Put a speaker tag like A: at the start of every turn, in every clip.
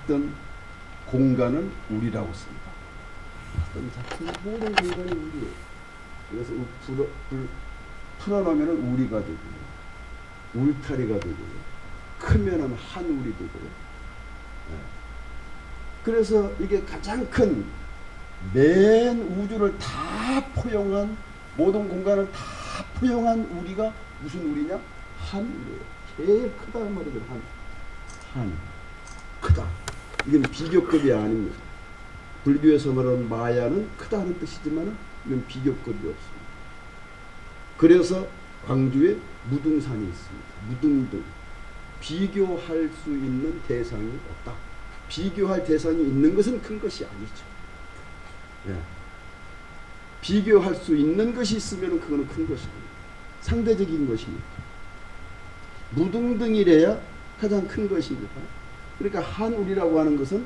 A: 어떤 공간은 우리라고 씁니다. 어떤 작품 모든 공간이 우리예요. 그래서 풀어놓으면 우리가 되고요. 울타리가 되고요. 크면은 한 울이 되고요. 그래서 이게 가장 큰 맨 우주를 다 포용한, 모든 공간을 다 포용한 우리가 무슨 우리냐? 한 우리예요. 제일 크다는 말이죠. 한. 크다. 이건 비교급이 아닙니다. 불교에서 말하는 마야는 크다는 뜻이지만 이건 비교급이 없습니다. 그래서 광주에 무등산이 있습니다. 무등등. 비교할 수 있는 대상이 없다. 비교할 대상이 있는 것은 큰 것이 아니죠. 예. 비교할 수 있는 것이 있으면 그거는 큰 것입니다. 상대적인 것이니까. 무등등이래야 가장 큰 것입니다. 그러니까 한울이라고 하는 것은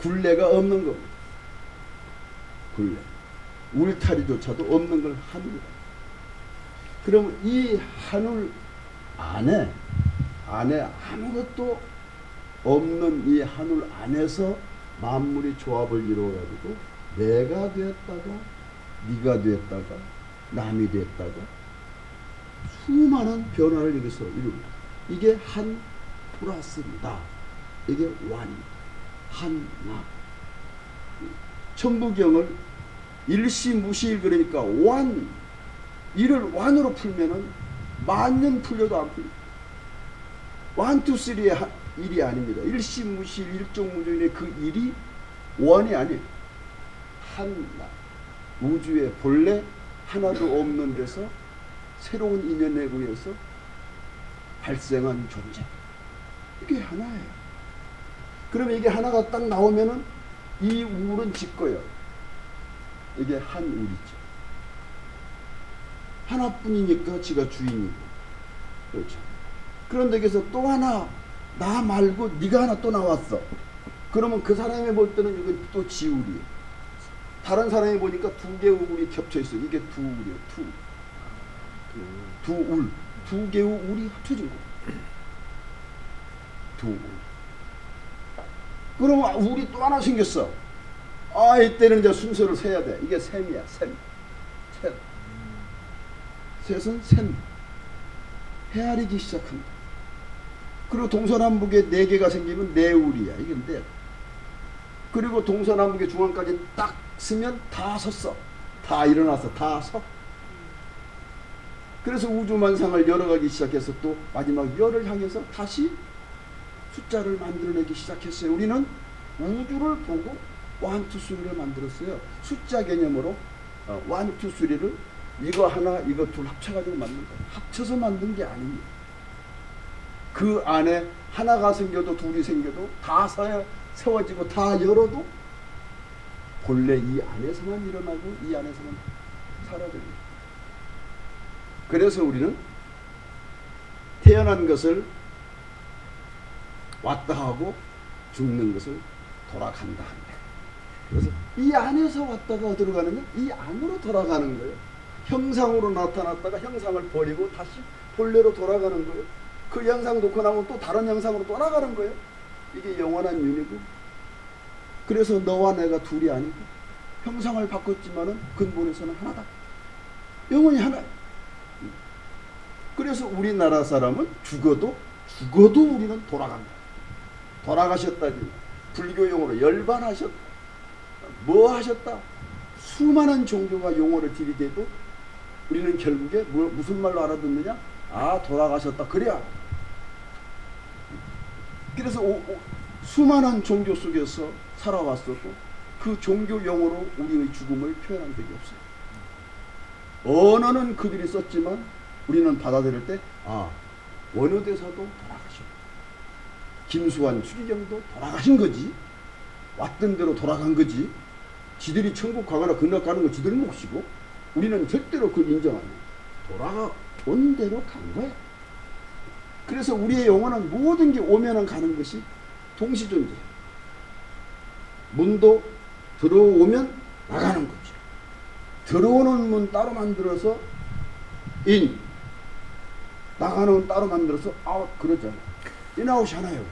A: 굴레가 없는 겁니다. 굴레. 울타리조차도 없는 걸 한울이다. 그러면 이 한울 안에 아무것도 없는 이 한울 안에서 만물이 조합을 이루어가지고 내가 되었다가 네가 되었다가 남이 되었다가 수많은 변화를 여기서 이룹니다. 이게 한 플러스입니다. 이게 완, 한나. 천부경을 일시무시일 그러니까 완, 이를 완으로 풀면은 만년 풀려도 안 풀려. 1, 2, 3의 일이 아닙니다. 일시무시일 일종무조인의 그 일이 원이 아니에요. 한나. 우주의 본래 하나도 없는 데서 새로운 인연에 의해서 발생한 존재. 이게 하나예요. 그러면 이게 하나가 딱 나오면은 이 울은 지꺼요. 이게 한 울이죠. 하나뿐이니까 지가 주인이고. 그렇죠. 그런데 여기서 또 하나, 나 말고 네가 하나 또 나왔어. 그러면 그 사람이 볼 때는 이건 또 지울이에요. 다른 사람이 보니까 두 개의 울이 겹쳐 있어요. 이게 두 울이에요. 두 울. 두 개의 울이 합쳐진 거예요. 두 울. 그러면 울이 또 하나 생겼어. 아, 이때는 이제 순서를 세야 돼. 이게 셈이야. 셈. 셋은 셈. 헤아리기 시작합니다. 그리고 동서남북에 네 개가 생기면 네 울이야. 이게 네. 그리고 동서남북의 중앙까지 딱 쓰면 다 섰어. 다 일어났어. 다 서. 그래서 우주만상을 열어가기 시작해서 또 마지막 열을 향해서 다시 숫자를 만들어내기 시작했어요. 우리는 우주를 보고 1, 2, 3를 만들었어요. 숫자 개념으로 1, 2, 3를 이거 하나, 이거 둘 합쳐가지고 만든 거예요. 합쳐서 만든 게 아닙니다. 그 안에 하나가 생겨도 둘이 생겨도 다 세워지고 다 열어도 본래 이 안에서만 일어나고 이 안에서만 사라집니다. 그래서 우리는 태어난 것을 왔다 하고 죽는 것을 돌아간다 한다. 그래서 이 안에서 왔다가 어디로 가느냐? 이 안으로 돌아가는 거예요. 형상으로 나타났다가 형상을 버리고 다시 본래로 돌아가는 거예요. 그 형상 놓고 나면 또 다른 형상으로 돌아가는 거예요. 이게 영원한 윤이고. 그래서 너와 내가 둘이 아니고 형상을 바꿨지만은 근본에서는 하나다. 영원히 하나예요. 그래서 우리나라 사람은 죽어도 우리는 돌아간다. 돌아가셨다니. 불교 용어로 열반하셨다. 뭐 하셨다. 수많은 종교가 용어를 들이대도 우리는 결국에 무슨 말로 알아듣느냐? 아, 돌아가셨다. 그래야. 그래서 수많은 종교 속에서 살아왔어도 그 종교 용어로 우리의 죽음을 표현한 적이 없어요. 언어는 그들이 썼지만 우리는 받아들일 때 원효대사도 돌아가셨고 김수환 추기경도 돌아가신 거지. 왔던 대로 돌아간 거지. 지들이 천국 가거나 극락 가는 거 지들 몫이고 우리는 절대로 그걸 인정 안 해요. 돌아온 대로 간 거야. 그래서 우리의 영혼은 모든 게 오면은 가는 것이 동시존재예요. 문도 들어오면 나가는 거죠. 들어오는 문 따로 만들어서 인, 나가는 문 따로 만들어서 아웃 그러잖아요. 인아웃이 하나예요.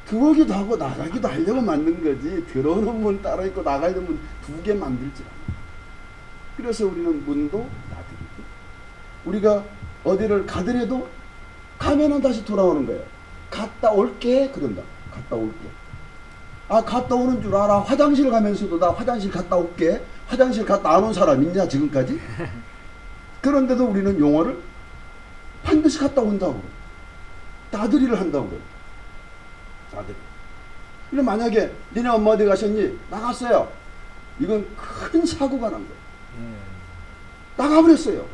A: 들어오기도 하고 나가기도 하려고 만든 거지 들어오는 문 따로 있고 나가는 문 두 개 만들지 않아. 그래서 우리는 문도 나들이고 우리가 어디를 가더라도 가면은 다시 돌아오는 거예요. 갔다 올게 그런다. 갔다 올게. 아 갔다 오는 줄 알아. 화장실 가면서도 나 화장실 갔다 올게. 화장실 갔다 안 온 사람 있냐 지금까지? 그런데도 우리는 용어를 반드시 갔다 온다고 나들이를 한다고 그래. 나들이. 근데 만약에 니네 엄마 어디 가셨니? 나갔어요. 이건 큰 사고가 난 거예요. 나가버렸어요.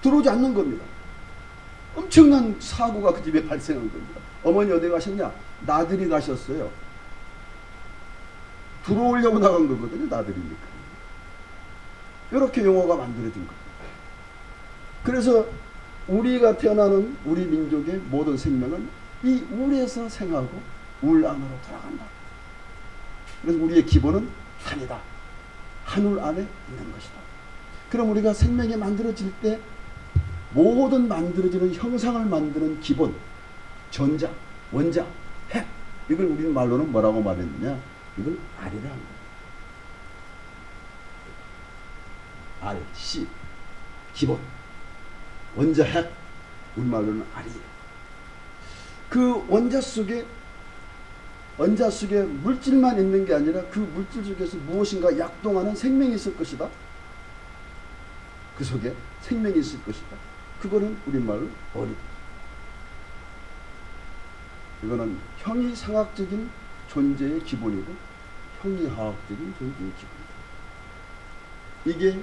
A: 들어오지 않는 겁니다. 엄청난 사고가 그 집에 발생한 겁니다. 어머니 어디 가셨냐? 나들이 가셨어요. 들어오려고 나간 거거든요. 나들이니까. 이렇게 용어가 만들어진 겁니다. 그래서 우리가 태어나는 우리 민족의 모든 생명은 이 울에서 생하고 울 안으로 돌아간다. 그래서 우리의 기본은 산이다. 한울 안에 있는 것이다. 그럼 우리가 생명이 만들어질 때 모든 만들어지는 형상을 만드는 기본, 전자, 원자, 핵 이걸 우리는 말로는 뭐라고 말했느냐? 이걸 알이라는 거예요. 알, 씨, 기본, 원자, 핵 우리말로는 알이에요. 그 원자 속에 물질만 있는 게 아니라 그 물질 속에서 무엇인가 약동하는 생명이 있을 것이다. 그 속에 생명이 있을 것이다. 그거는 우리말로 어리다. 이거는 형이상학적인 존재의 기본이고 형이하학적인 존재의 기본이다. 이게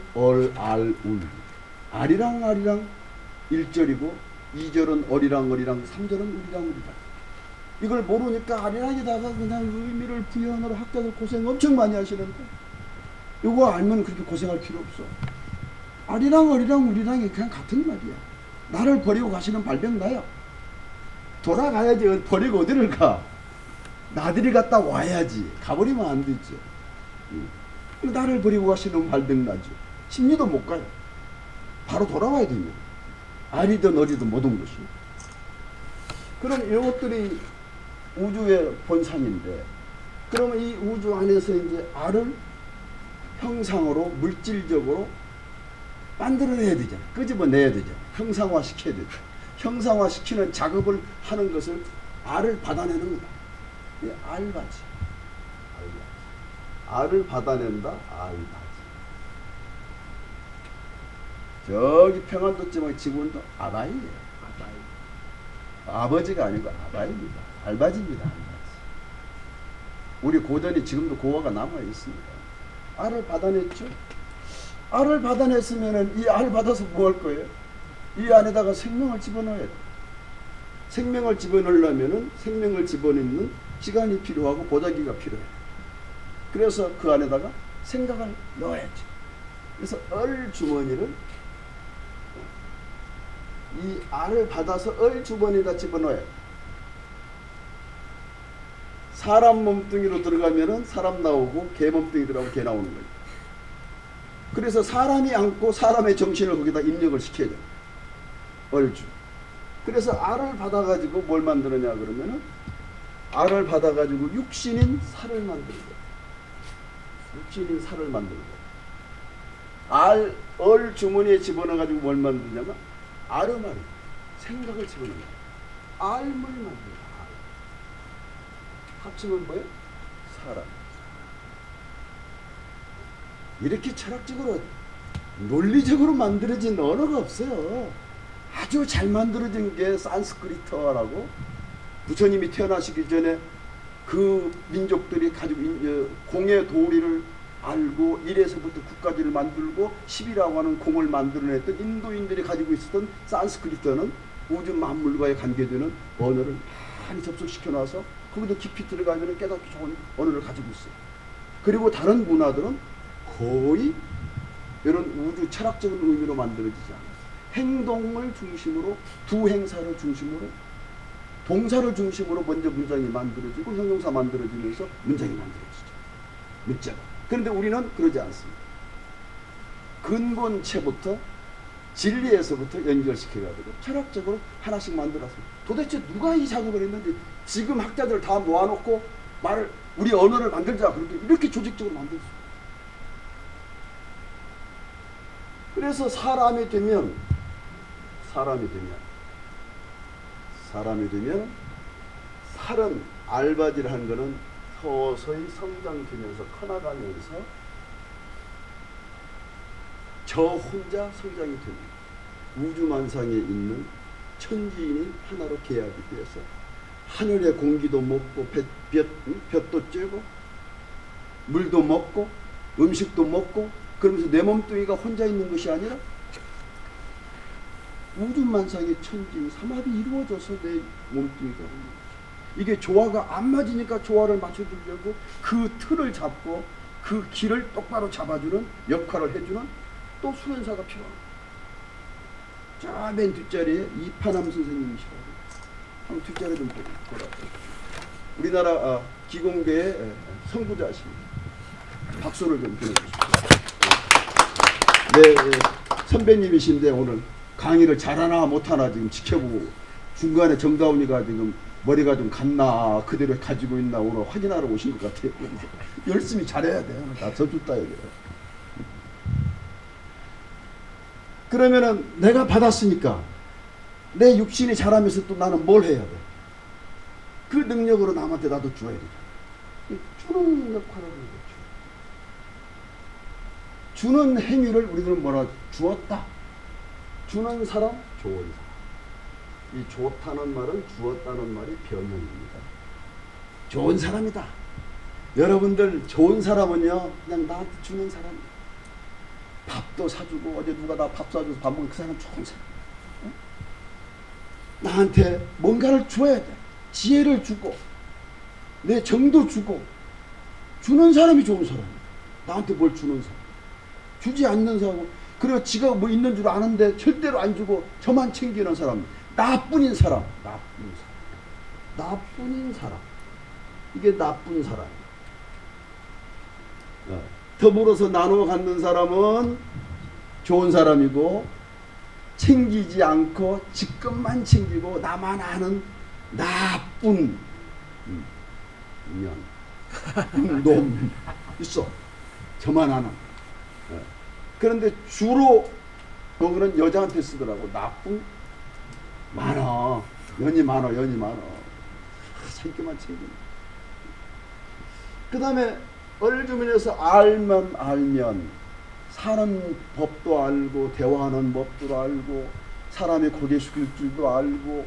A: 알, 울. 알이랑 1절이고 2절은 어리랑 3절은 우리랑. 이걸 모르니까 아리랑에다가 그냥 의미를 부여하느라 학자들 고생 엄청 많이 하시는데 이거 알면 그렇게 고생할 필요 없어. 아리랑 우리랑이 그냥 같은 말이야. 나를 버리고 가시는 발병 나야. 돌아가야지. 버리고 어디를 가? 나들이 갔다 와야지. 가버리면 안 되죠. 나를 버리고 가시는 발병 나죠. 심리도 못 가요. 바로 돌아와야 됩니다. 알이든 어리든 모든 것이. 그럼 이것들이 우주의 본산인데, 그러면 이 우주 안에서 이제 알을 형상으로 물질적으로 만들어내야 되잖아. 끄집어내야 되잖아. 형상화시켜야 되죠. 형상화시키는 작업을 하는 것을 알을 받아내는 거다. 알바지. 알을 받아낸다. 알바지. 저기 평안도 지방 지구온도 아바이예요. 아버지가 아니고 아바입니다. 알바지입니다. 알바지. 우리 고전이 지금도 고어가 남아 있습니다. 알을 받아냈죠. 알을 받아냈으면은 이 알 받아서 뭐 할 거예요? 이 안에다가 생명을 집어넣어야 돼. 생명을 집어넣으려면은 생명을 집어넣는 시간이 필요하고 보자기가 필요해. 그래서 그 안에다가 생각을 넣어야지. 그래서 얼 주머니를 이 알을 받아서 얼 주머니에다 집어넣어야 돼. 사람 몸뚱이로 들어가면은 사람 나오고 개 몸뚱이 들어가면 개 나오는 거예요. 그래서 사람이 안고 사람의 정신을 거기다 입력을 시켜야 돼. 얼주. 그래서 알을 받아가지고 뭘 만드느냐 그러면은 알을 받아가지고 육신인 살을 만들고, 육신인 살을 만들고, 얼 주머니에 집어넣어가지고 뭘 만드냐면 아르마리, 생각을 집어넣는 거야. 알물 만들어. 알. 합치면 뭐예요? 사람. 이렇게 철학적으로 논리적으로 만들어진 언어가 없어요. 아주 잘 만들어진 게 산스크리트어라고, 부처님이 태어나시기 전에 그 민족들이 가지고 공의 도리를 알고 1에서부터 9까지를 만들고 10이라고 하는 공을 만들어냈던 인도인들이 가지고 있었던 산스크리트어는 우주 만물과의 관계되는 언어를 많이 접속시켜 놔서 거기도 깊이 들어가면 깨닫기 좋은 언어를 가지고 있어요. 그리고 다른 문화들은 거의 이런 우주 철학적인 의미로 만들어지지 않아요. 행동을 중심으로, 두 행사를 중심으로, 동사를 중심으로 먼저 문장이 만들어지고 형용사 만들어지면서 문장이 만들어지죠. 문자가. 그런데 우리는 그러지 않습니다. 근본체부터 진리에서부터 연결시켜가지고 철학적으로 하나씩 만들었습니다. 도대체 누가 이 작업을 했는지 지금 학자들 다 모아놓고 말을 우리 언어를 만들자 그렇게 이렇게 조직적으로 만들었어요. 그래서 사람이 되면 살은 알바지라는 거는 서서히 성장되면서 커나가면서 저 혼자 성장이 됩니다. 우주만상에 있는 천지인이 하나로 계합이 되어서 하늘의 공기도 먹고 볕도 쬐고 물도 먹고 음식도 먹고 그러면서 내 몸뚱이가 혼자 있는 것이 아니라 우주만상의 천지인 삼합이 이루어져서 내 몸뚱이가 있는 거죠. 이게 조화가 안 맞으니까 조화를 맞춰주려고 그 틀을 잡고 그 길을 똑바로 잡아주는 역할을 해주는 또 수행사가 필요합니다. 저 맨 뒷자리에 이파남 선생님이시라고 한번 뒷자리 좀 보라고. 우리나라 기공계의 선구자십니다. 박수를 좀 보내주십시오. 네, 선배님이신데 오늘 강의를 잘하나 못하나 지금 지켜보고 중간에 정다운이가 지금 머리가 좀 갔나 그대로 가지고 있나 오늘 확인하러 오신 것 같아요. 열심히 잘해야 돼요. 다 저주 따야 돼요. 그러면은 내가 받았으니까 내 육신이 자라면서 또 나는 뭘 해야 돼? 그 능력으로 남한테 나도 주어야 되잖아. 주는 역할을 하는 거죠. 주는 행위를 우리들은 뭐라 주었다. 주는 사람 좋은 사람. 이 좋다는 말은 주었다는 말이 변형입니다. 좋은 사람이다. 여러분들 좋은 사람은요 그냥 나한테 주는 사람이에요. 밥도 사주고 어제 누가 나 밥 사줘서 밥 먹은 그 사람 좋은 사람. 응? 나한테 뭔가를 줘야 돼. 지혜를 주고 내 정도 주고 주는 사람이 좋은 사람이야. 나한테 뭘 주는 사람. 주지 않는 사람. 그리고 지가 뭐 있는 줄 아는데 절대로 안 주고 저만 챙기는 사람. 나뿐인 사람. 나뿐인 사람. 이게 나쁜 사람. 더불어서 나누어 갖는 사람은 좋은 사람이고 챙기지 않고 지금만 챙기고 나만 아는 나쁜 놈 있어. 저만 아는. 그런데 주로 거기는 여자한테 쓰더라고. 나쁜 많아. 연이 많아. 챙기만 챙기면. 그 다음에 얼주면에서 알면 사는 법도 알고 대화하는 법도 알고 사람의 고개 숙일 줄도 알고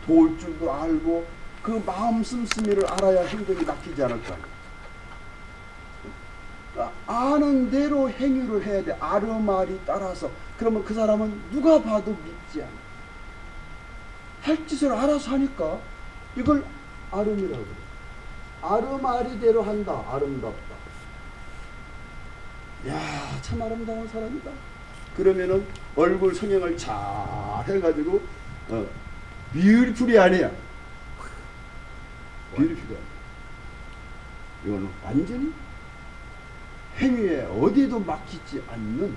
A: 도울 줄도 알고 그 마음 씀씀이를 알아야 행동이 낚이지 않을까. 그러니까 아는 대로 행위를 해야 돼. 아르말이 따라서. 그러면 그 사람은 누가 봐도 믿지 않아. 할 짓을 알아서 하니까 이걸 아름이라고 그래. 아름아리대로 한다. 아름답다. 야, 참 아름다운 사람이다. 그러면은 얼굴 성형을 잘 해가지고 뷰티풀이 아니야. 뷰티풀이 아니야. 이거는 완전히 행위에 어디에도 막히지 않는,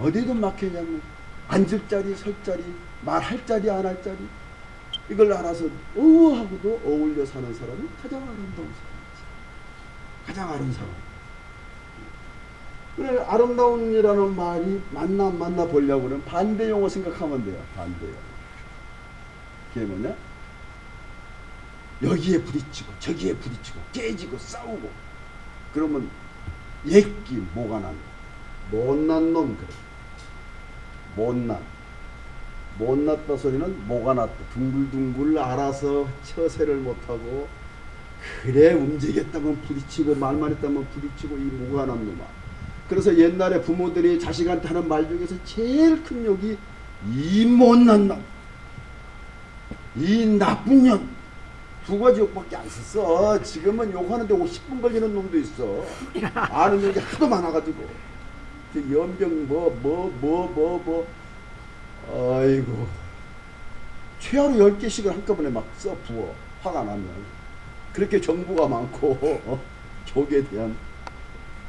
A: 어디에도 막히냐면 앉을 자리, 설 자리, 말할 자리, 안 할 자리, 이걸 알아서 하고도 어울려 사는 사람이 가장 아름다운 사람이지. 가장 아름다운 사람. 그래, 아름다운이라는 말이 만나 보려고 그러면 반대 용어 생각하면 돼요. 반대 용어. 그게 뭐냐? 여기에 부딪히고 저기에 부딪히고 깨지고 싸우고 그러면 예끼 뭐가 난다. 못난 놈 그래. 못났다 소리는 뭐가 났다. 둥글둥글 알아서 처세를 못하고 그래 움직였다면 부딪히고 말만 했다면 부딪히고 이 뭐가 난 놈아. 그래서 옛날에 부모들이 자식한테 하는 말 중에서 제일 큰 욕이 이 못난 놈, 이 나쁜 년, 두 가지 욕밖에 안 썼어. 지금은 욕하는데 50분 걸리는 놈도 있어. 아는 욕이 하도 많아가지고 연병 아이고, 최하로 10개씩을 한꺼번에 막 써 부어. 화가 나면. 그렇게 정보가 많고 족에 대한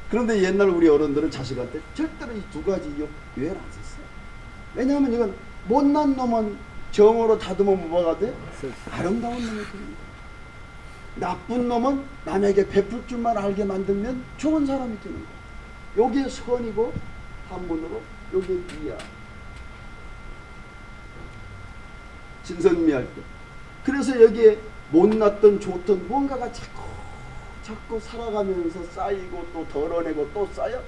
A: 그런데 옛날 우리 어른들은 자식한테 절대로 이 두 가지 유예를 안 썼어요. 왜냐하면 이건 못난 놈은 정으로 다듬어 뭐가 돼? 아름다운 놈이 됩니다. 나쁜 놈은 남에게 베풀 줄만 알게 만들면 좋은 사람이 되는 거예요. 여기에 선이고 한문으로 여기에 미야. 진선미할 때. 그래서 여기에 못났던 좋던 뭔가가 자꾸 살아가면서 쌓이고 또 덜어내고 또 쌓여.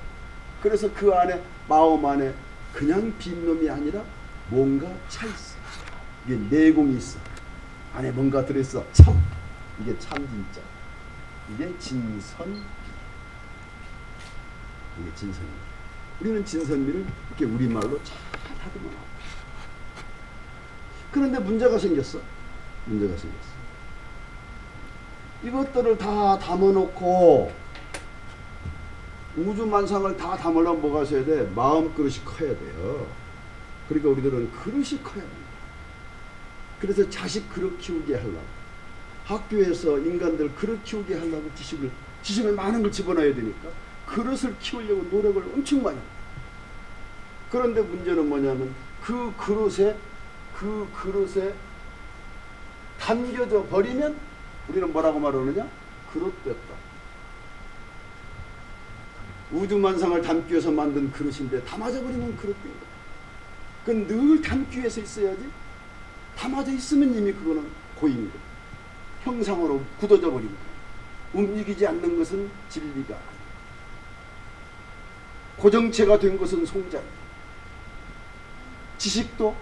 A: 그래서 그 안에 마음 안에 그냥 빈 놈이 아니라 뭔가 차 있어. 이게 내공이 있어. 안에 뭔가 들어있어. 참. 이게 참 진짜. 이게 진선미. 이게 진선미. 우리는 진선미를 이렇게 우리말로 잘 다듬어 놔. 그런데 문제가 생겼어. 문제가 생겼어. 이것들을 다 담아놓고 우주만상을 다 담으려면 뭐가 있어야 돼? 마음 그릇이 커야 돼요. 그러니까 우리들은 그릇이 커야 됩니다. 그래서 자식 그릇 키우게 하려고 학교에서 인간들 그릇 키우게 하려고 지식을 많은 걸 집어넣어야 되니까 그릇을 키우려고 노력을 엄청 많이 합니다. 그런데 문제는 뭐냐면 그 그릇에 담겨져 버리면 우리는 뭐라고 말하느냐? 그릇됐다. 우주만상을 담기 위해서 만든 그릇인데 담아져 버리면 그릇된 거야. 그건 늘 담기 위해서 있어야지. 담아져 있으면 이미 그거는 고인 거야. 형상으로 굳어져 버린 거야. 움직이지 않는 것은 진리가 아니야. 고정체가 된 것은 송자야. 지식도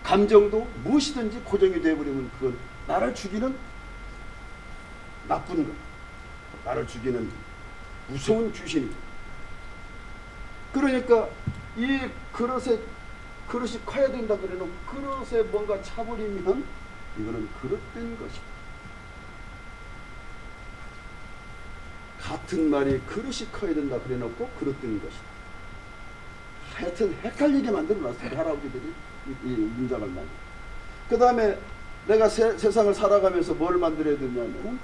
A: 감정도 무엇이든지 고정이 되어버리면 그건 나를 죽이는 나쁜 것, 나를 죽이는 무서운 귀신이다. 그러니까 이 그릇이 커야 된다 그래놓고 그릇에 뭔가 차버리면 이거는 그릇된 것이다. 같은 말이 그릇이 커야 된다 그래놓고 그릇된 것이다. 하여튼 헷갈리게 만들어놨어요. 할아버지들이 이 문장을 만들어. 그 다음에 내가 세상을 살아가면서 뭘 만들어야 되냐면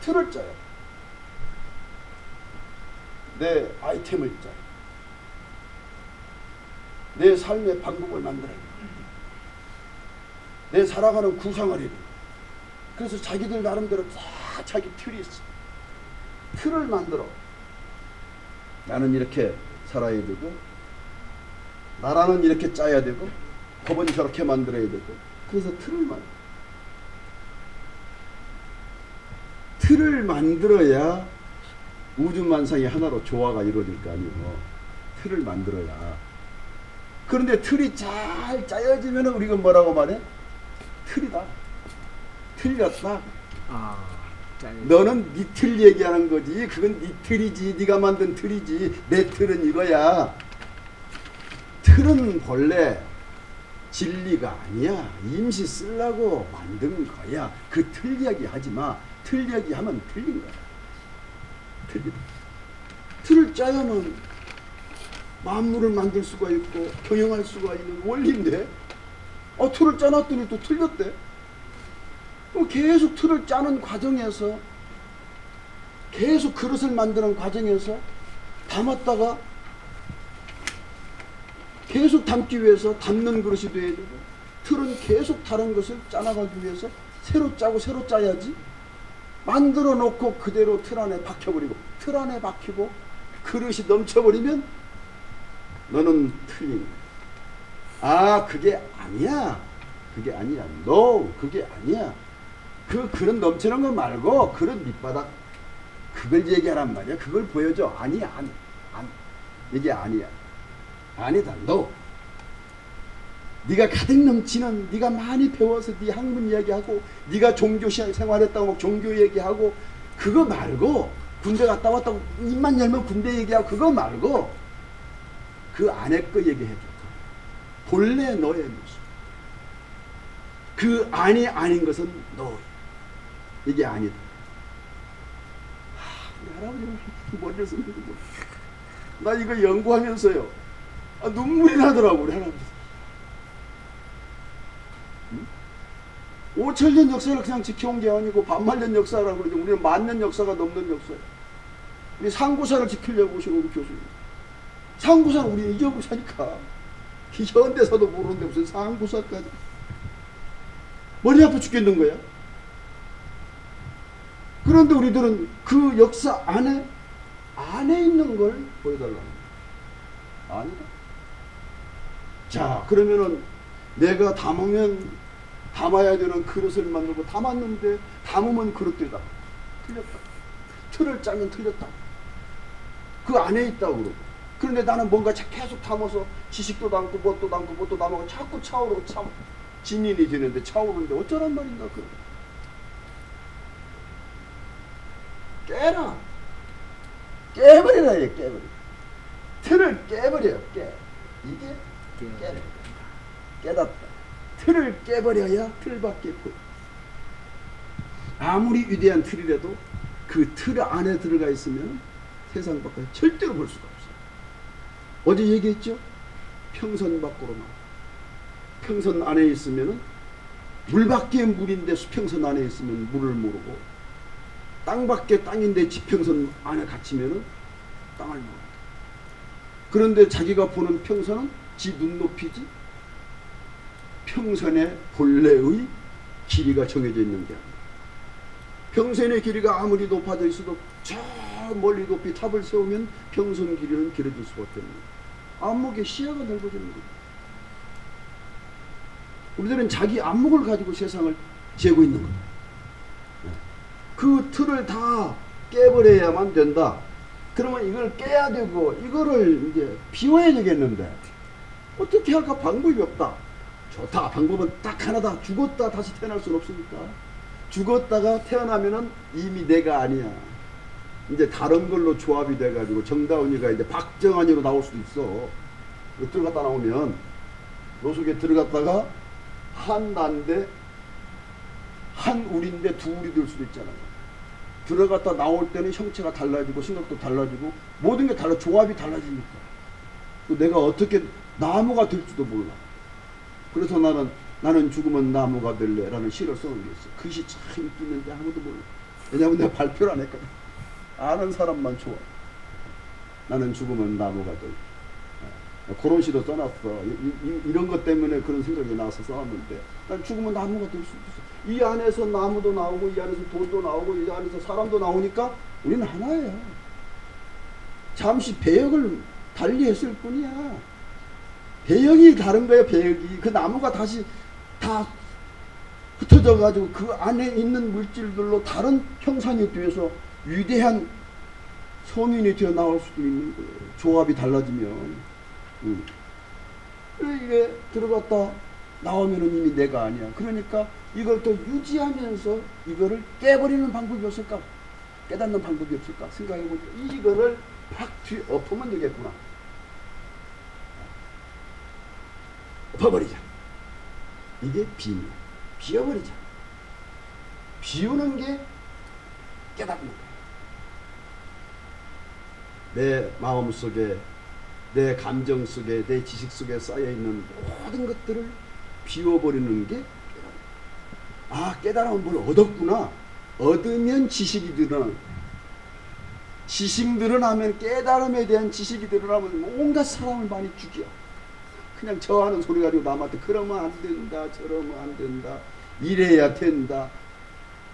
A: 틀을 짜요. 내 아이템을 짜요. 내 삶의 방법을 만들어야 돼. 내 살아가는 구상을 해야 돼. 그래서 자기들 나름대로 다 자기 틀이 있어. 틀을 만들어. 나는 이렇게 살아야 되고 나라는 이렇게 짜야 되고 법은 저렇게 만들어야 되고 그래서 틀을 만들어야 우주만상이 하나로 조화가 이루어질 거 아니에요. 틀을 만들어야. 그런데 틀이 잘 짜여지면 우리가 뭐라고 말해? 틀이다. 틀렸다. 너는 네 틀 얘기하는 거지. 그건 네 틀이지. 네가 만든 틀이지. 내 틀은 이거야. 틀은 본래 진리가 아니야. 임시 쓰려고 만든 거야. 그 틀 이야기 하지 마. 틀 이야기 하면 틀린 거야. 틀리다. 틀을 짜야만 만물을 만들 수가 있고 경영할 수가 있는 원리인데 틀을 짜놨더니 또 틀렸대. 계속 틀을 짜는 과정에서 계속 그릇을 만드는 과정에서 담았다가 계속 담기 위해서 담는 그릇이 돼야 되고 틀은 계속 다른 것을 짜나가기 위해서 새로 짜고 새로 짜야지. 만들어 놓고 그대로 틀 안에 박혀버리고 틀 안에 박히고 그릇이 넘쳐버리면 너는 틀린 거야. 그게 아니야. 그게 아니야. No, 그게 아니야. 그 그릇 넘치는 거 말고 그릇 밑바닥 그걸 얘기하란 말이야. 그걸 보여줘. 아니야. 이게 아니야. 아니다. No. 네가 가득 넘치는 네가 많이 배워서 네 학문 이야기하고 네가 종교 생활했다고 막 종교 얘기하고 그거 말고 군대 갔다 왔다고 입만 열면 군대 얘기하고 그거 말고 그 안에 거 얘기해줘. 본래 너의 모습. 그 안이 아닌 것은 너. 이게 아니다. 우리 할아버지는 머리를 쓰는데 나 이거 연구하면서요. 눈물이 나더라고 우리 할아버지. 5,000년 역사를 그냥 지켜온 게 아니고 반만년 역사라고 그러죠. 우리는 만년 역사가 넘는 역사예요. 우리 상고사를 지키려고 오신 우리 교수님. 상고사는 우리 잊어버리고 사니까. 현대사도 모르는데 무슨 상고사까지. 머리 아파 죽겠는 거야. 그런데 우리들은 그 역사 안에 있는 걸 보여달라는 거야. 아니다. 자, 그러면은 내가 담아야 되는 그릇을 만들고 담았는데 담으면 그릇들이다. 틀렸다. 틀을 짜면 틀렸다. 그 안에 있다고 그러고. 그런데 나는 뭔가 계속 담아서 지식도 담고 뭣도 담고 뭣도 담고 자꾸 차오르고 진인이 되는데 차오르는데 어쩌란 말인가. 깨라. 깨버리라. 깨버려. 틀을 깨버려. 이게 깨는 깨닫다. 틀을 깨버려야 틀밖에 보여. 아무리 위대한 틀이라도 그 틀 안에 들어가 있으면 세상 밖에 절대로 볼 수가 없어요. 어제 얘기했죠? 평선 밖으로 나와. 평선 안에 있으면 물 밖에 물인데 수평선 안에 있으면 물을 모르고, 땅 밖에 땅인데 지평선 안에 갇히면 땅을 모른다. 그런데 자기가 보는 평선은 지 눈높이지, 평선의 본래의 길이가 정해져 있는 게 아니라, 평선의 길이가 아무리 높아져 있어도 저 멀리 높이 탑을 세우면 평선 길이는 길어질 수밖에 없는 거예요. 안목의 시야가 넓어지는 거예요. 우리들은 자기 안목을 가지고 세상을 재고 있는 거예요. 그 틀을 다 깨버려야만 된다. 그러면 이걸 깨야 되고 이거를 이제 비워야 되겠는데 어떻게 할까? 방법이 없다. 좋다. 방법은 딱 하나다. 죽었다 다시 태어날 수는 없으니까. 죽었다가 태어나면은 이미 내가 아니야. 이제 다른 걸로 조합이 돼가지고 정다운이가 이제 박정환이로 나올 수도 있어. 들어갔다 나오면 요 속에 들어갔다가 한 나인데 한 우리인데 두 우리 될 수도 있잖아요. 들어갔다 나올 때는 형체가 달라지고 생각도 달라지고 모든 게 달라. 조합이 달라지니까 내가 어떻게 나무가 될지도 몰라. 그래서 나는 죽으면 나무가 될래 라는 시를 써놓은 게 있어. 그 시 참 인기 있는데 아무도 몰라. 왜냐면 내가 발표를 안 했거든. 아는 사람만 좋아. 나는 죽으면 나무가 될래. 그런 시도 써놨어. 이런 것 때문에 그런 생각이 나서 써놨는데, 난 죽으면 나무가 될 수 있어. 이 안에서 나무도 나오고 이 안에서 돌도 나오고 이 안에서 사람도 나오니까 우리는 하나예요. 잠시 배역을 달리했을 뿐이야. 배역이 다른 거예요. 배역이. 그 나무가 다시 다 흩어져 가지고 그 안에 있는 물질들로 다른 형상이 되어서 위대한 성인이 되어 나올 수도 있는 거예요. 조합이 달라지면. 이게 들어갔다 나오면은 이미 내가 아니야. 그러니까 이걸 또 유지하면서 이거를 깨버리는 방법이 없을까? 깨닫는 방법이 없을까? 생각해보니까 이거를 팍 엎으면 되겠구나. 엎어버리자. 이게 비밀. 비워버리자. 비우는 게 깨닫는 거야. 내 마음 속에, 내 감정 속에, 내 지식 속에 쌓여있는 모든 것들을 비워버리는 게 깨달음. 깨달음은 뭘 얻었구나. 얻으면 지식이 드러나. 지식 드러나면, 깨달음에 대한 지식이 드러나면 온갖 사람을 많이 죽여. 그냥 저 하는 소리 가지고 남한테 그러면 안 된다, 저러면 안 된다, 이래야 된다.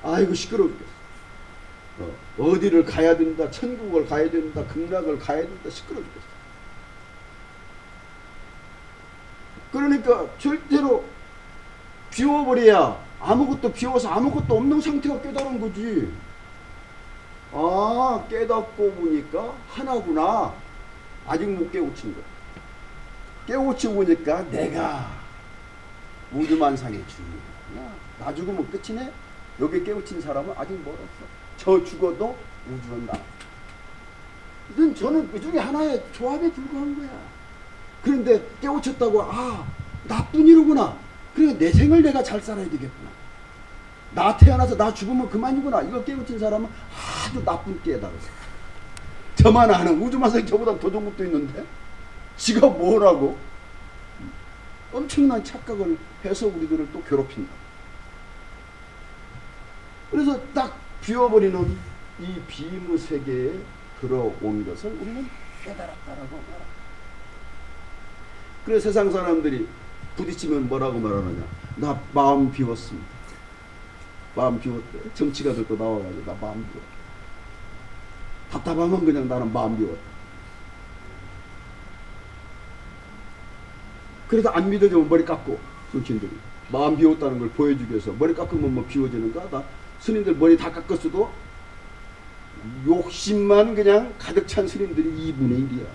A: 아이고 시끄러워 죽겠어. 어디를 가야 된다, 천국을 가야 된다, 극락을 가야 된다, 시끄러워 죽겠어. 그러니까 절대로 비워버려야, 아무것도 비워서 아무것도 없는 상태가 깨달은 거지. 깨닫고 보니까 하나구나. 아직 못 깨우친 거야. 깨우쳐 보니까 내가 우주만상의 주인이구나. 나 죽으면 끝이네. 여기 깨우친 사람은 아직 멀었어. 저 죽어도 우주는 나. 저는 그 중에 하나의 조합에 불과한 거야. 그런데 깨우쳤다고 나쁜 이로구나. 그래 내 생을 내가 잘 살아야 되겠구나. 나 태어나서 나 죽으면 그만이구나. 이거 깨우친 사람은 아주 나쁜 깨달았어. 저만 아는 우주만상이 저보다 더 좋은 것도 있는데 지가 뭐라고? 엄청난 착각을 해서 우리들을 또 괴롭힌다. 그래서 딱 비워버리는 이 비무 세계에 들어온 것을 우리는 깨달았다라고 말합니다. 그래서 세상 사람들이 부딪히면 뭐라고 말하느냐? 나 마음 비웠습니다. 마음 비웠대. 정치가들도 나와가지고 나 마음 비웠다. 답답하면 그냥 나는 마음 비웠다. 그래서 안 믿어지면 머리 깎고, 정치인들이 마음 비웠다는 걸 보여주기 위해서 머리 깎으면 뭐 비워지는가? 나 스님들 머리 다 깎았어도 욕심만 그냥 가득 찬 스님들이 2분의 1이야.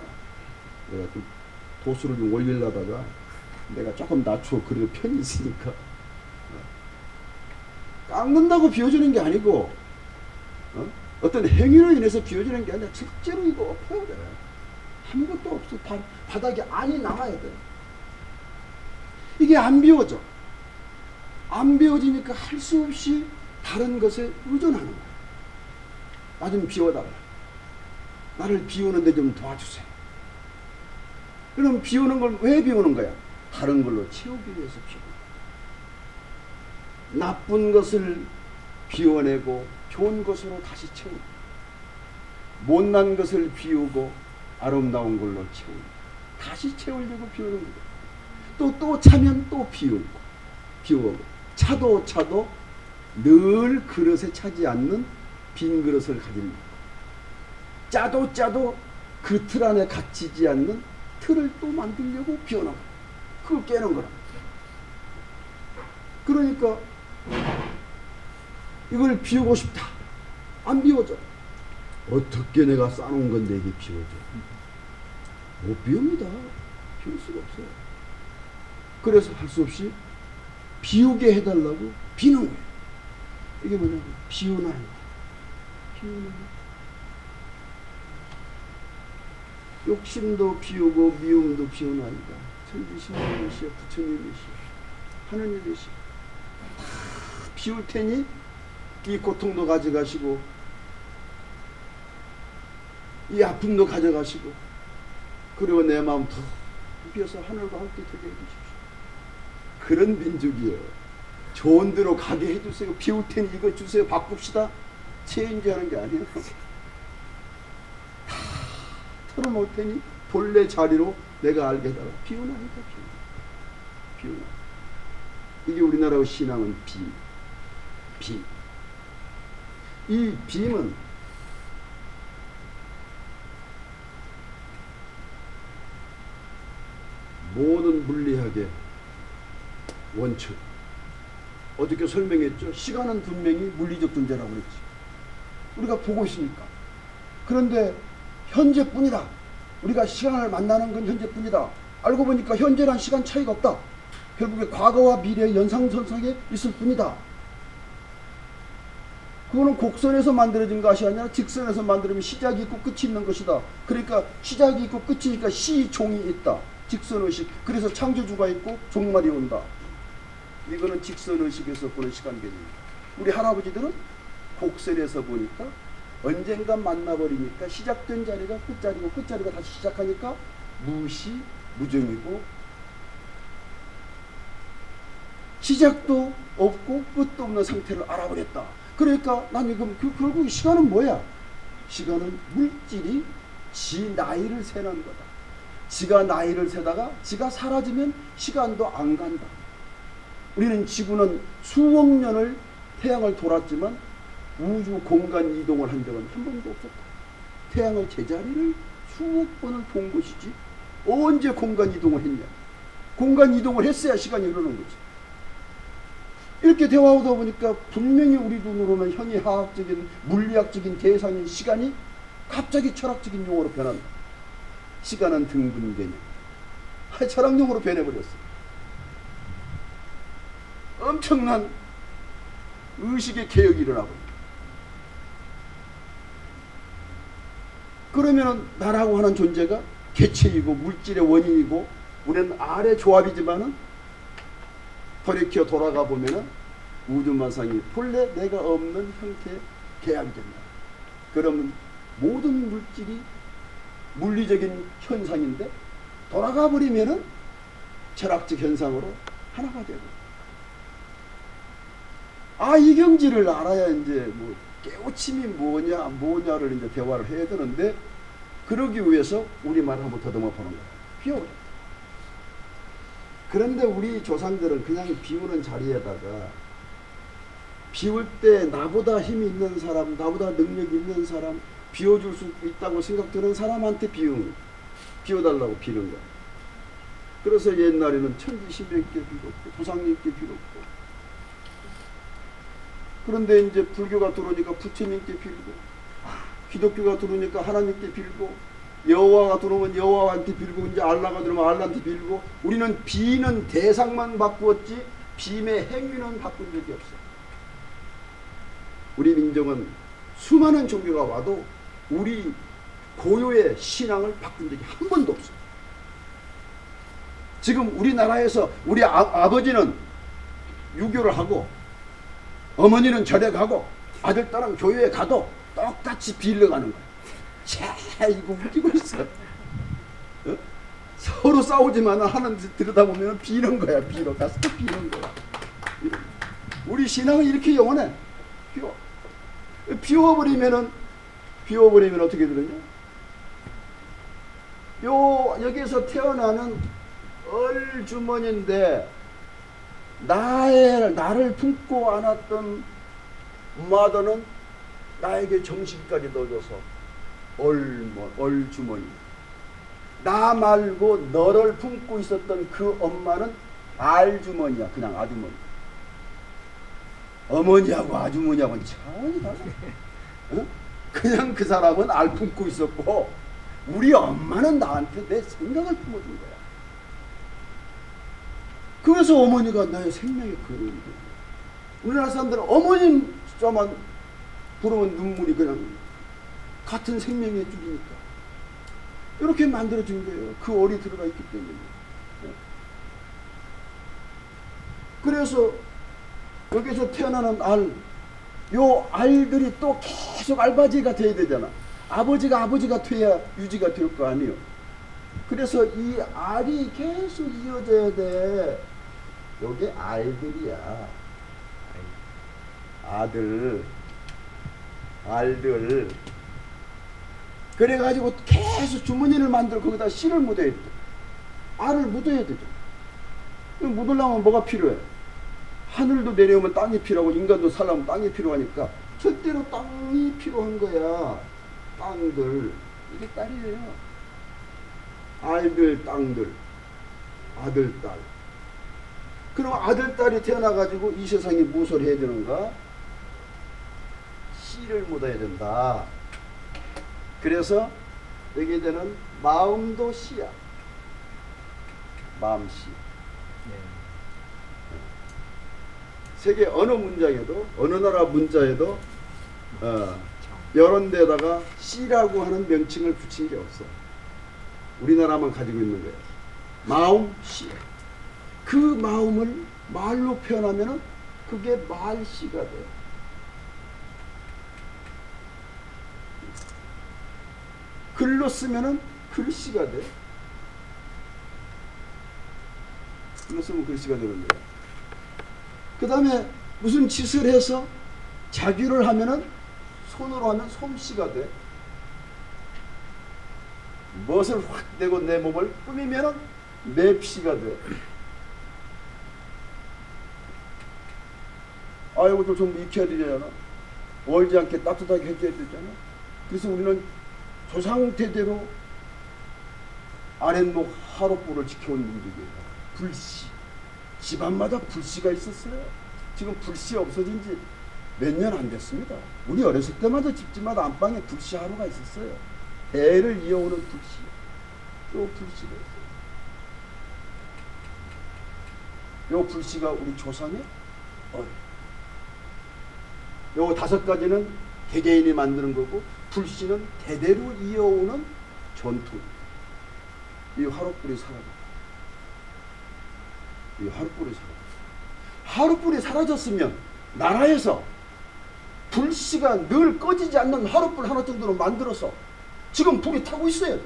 A: 내가 좀 도수를 좀 올리려다가 내가 조금 낮추어 그래도 편이 있으니까. 깎는다고 비워지는 게 아니고 어떤 행위로 인해서 비워지는 게 아니라 실제로 이거 엎어야 돼. 아무것도 없어. 바닥에 안이 남아야 돼. 이게 안 비워져. 안 비워지니까 할 수 없이 다른 것에 의존하는 거야. 나 좀 비워달라. 나를 비우는데 좀 도와주세요. 그럼 비우는 걸 왜 비우는 거야? 다른 걸로 채우기 위해서 비우는 거야. 나쁜 것을 비워내고 좋은 것으로 다시 채우고, 못난 것을 비우고 아름다운 걸로 채우고, 다시 채우려고 비우는 거야. 또 차면 또 비우고, 차도 늘 그릇에 차지 않는 빈 그릇을 가진 거야. 짜도 그 틀 안에 갇히지 않는 틀을 또 만들려고 비워놓은 거야. 그걸 깨는 거라. 그러니까 이걸 비우고 싶다. 안 비워져. 어떻게 내가 쌓아놓은 건데 이게 비워져? 못 비웁니다. 비울 수가 없어요. 그래서 할 수 없이 비우게 해달라고 비는 거예요. 이게 뭐냐면 비우는 거예요. 비우는 거예요. 욕심도 비우고 미움도 비우는 아니다. 천지신명이시여 부처님이시여 하느님이시여 다 비울 테니 이 고통도 가져가시고 이 아픔도 가져가시고 그리고 내 마음 더 비워서 하늘과 함께 되게 해주십시오. 그런 민족이에요. 좋은 데로 가게 해주세요. 비울 테니 이거 주세요. 바꿉시다. 체인지하는 게 아니에요. 다 털어놓을 테니 본래 자리로 내가 알게 해달라. 비운하니까 비운하. 이게 우리나라 신앙은 빔. 이 빔은 모든 물리학의 원천. 어저께 설명했죠. 시간은 분명히 물리적 존재라고 그랬지. 우리가 보고 있으니까. 그런데 현재뿐이다. 우리가 시간을 만나는 건 현재뿐이다. 알고 보니까 현재란 시간 차이가 없다. 결국에 과거와 미래의 연상선상에 있을 뿐이다. 그거는 곡선에서 만들어진 것이 아니라 직선에서 만들어진 시작이 있고 끝이 있는 것이다. 그러니까 시작이 있고 끝이니까 시종이 있다. 직선의식. 그래서 창조주가 있고 종말이 온다. 이거는 직선의식에서 보는 시간 개념이에요. 우리 할아버지들은 곡선에서 보니까 언젠가 만나버리니까 시작된 자리가 끝자리고 끝자리가 다시 시작하니까 무시, 무정이고 시작도 없고 끝도 없는 상태를 알아버렸다. 그러니까 난 지금 결국 시간은 뭐야? 시간은 물질이 지 나이를 세는 거다. 지가 나이를 세다가 지가 사라지면 시간도 안 간다. 우리는 지구는 수억 년을 태양을 돌았지만 우주 공간 이동을 한 적은 한 번도 없었다. 태양의 제자리를 수억 번을 본 것이지 언제 공간 이동을 했냐. 공간 이동을 했어야 시간이 흐르는 거지. 이렇게 대화하다 보니까 분명히 우리 눈으로는 현이하학적인 물리학적인 대상인 시간이 갑자기 철학적인 용어로 변한다. 시간은 등분 개념. 철학 용어로 변해버렸어. 엄청난 의식의 개혁이 일어나고 있다. 그러면 나라고 하는 존재가 개체이고 물질의 원인이고 우리는 알의 조합이지만은 돌이켜 돌아가 보면은 우주만상이 본래 내가 없는 형태의 계약이 된다. 그러면 모든 물질이 물리적인 현상인데 돌아가 버리면은 철학적 현상으로 하나가 되고. 이 경지를 알아야 이제 뭐 깨우침이 뭐냐를 이제 대화를 해야 되는데, 그러기 위해서 우리말을 한번 더듬어 보는 거예요. 비워버려. 그런데 우리 조상들은 그냥 비우는 자리에다가, 비울 때 나보다 힘이 있는 사람, 나보다 능력이 있는 사람, 비워줄 수 있다고 생각되는 사람한테 비워달라고 비는 거야. 그래서 옛날에는 천지신명께 빌었고, 조상님께 빌었고, 그런데 이제 불교가 들어오니까 부처님께 빌고, 기독교가 들어오니까 하나님께 빌고, 여호와가 들어오면 여호와한테 빌고, 이제 알라가 들어오면 알라한테 빌고, 우리는 비는 대상만 바꾸었지 빔의 행위는 바꾼 적이 없어. 우리 민족은 수많은 종교가 와도 우리 고유의 신앙을 바꾼 적이 한 번도 없어. 지금 우리나라에서 우리 아버지는 유교를 하고, 어머니는 절에 가고, 아들 딸은 교회에 가도 똑같이 빌려가는 거야. 자, 이거 웃기고 있어. 어? 서로 싸우지만 하는 데 들여다보면 비는 거야. 비러 가서 비는 거야. 우리 신앙은 이렇게 영원해. 비워버리면 어떻게 되느냐? 여기서 태어나는 얼주머니인데, 나를 품고 안았던 마더는 나에게 정신까지 넣어줘서 얼주머니. 나 말고 너를 품고 있었던 그 엄마는 알주머니야. 그냥 아주머니. 어머니하고 아주머니하고는 차원이 달라. 어? 그냥 그 사람은 알 품고 있었고, 우리 엄마는 나한테 내 생각을 품어준 거야. 그래서 어머니가 나의 생명의 근원이 돼. 우리나라 사람들은 어머님 숫자만 부르면 눈물이 그냥 같은 생명의 줄이니까 이렇게 만들어진 거예요. 그 얼이 들어가 있기 때문에. 그래서 여기서 태어나는 요 알들이 또 계속 알바지가 돼야 되잖아. 아버지가 돼야 유지가 될 거 아니에요. 그래서 이 알이 계속 이어져야 돼. 요게 알들이야. 알들. 그래가지고 계속 주머니를 만들어 거기다 씨를 묻어야 돼. 알을 묻어야 되죠. 묻으려면 뭐가 필요해? 하늘도 내려오면 땅이 필요하고, 인간도 살려면 땅이 필요하니까 절대로 땅이 필요한 거야. 땅들. 이게 딸이에요. 알들, 땅들. 아들, 딸. 그럼 아들, 딸이 태어나가지고 이 세상에 무엇을 해야 되는가? 씨를 묻어야 된다. 그래서 여기에 되는 마음도 씨야. 마음씨. 세계 어느 문장에도, 어느 나라 문자에도 이런 데다가 씨라고 하는 명칭을 붙인 게 없어. 우리나라만 가지고 있는 거예요. 마음, 씨. 그 마음을 말로 표현하면은 그게 말씨가 돼요. 글로 쓰면은 글씨가 돼. 글로 쓰면 글씨가 되는 거예요. 그 다음에 무슨 짓을 해서 자규를 하면은 손으로 하면 솜씨가 돼. 멋을 확 내고 내 몸을 꾸미면은 맵시가 돼. 이것도 좀 익혀야 되잖아. 얼지 않게 따뜻하게 해줘야 되잖아. 그래서 우리는 조상대대로 아랫목 하롯불을 지켜온 민족이에요. 불씨. 집안마다 불씨가 있었어요. 지금 불씨 없어진 지 몇 년 안 됐습니다. 우리 어렸을 때마다 집집마다 안방에 불씨 하루가 있었어요. 대를 이어오는 불씨. 요 불씨가 있어요. 요 불씨가 우리 조상의 얼. 요 5가지는 개개인이 만드는 거고, 불씨는 대대로 이어오는 전통. 이 하룻불이 사라졌다. 이 하룻불이 사라졌다. 하룻불이 사라졌으면 나라에서 불씨가 늘 꺼지지 않는 하룻불 하나 정도로 만들어서 지금 불이 타고 있어야 돼.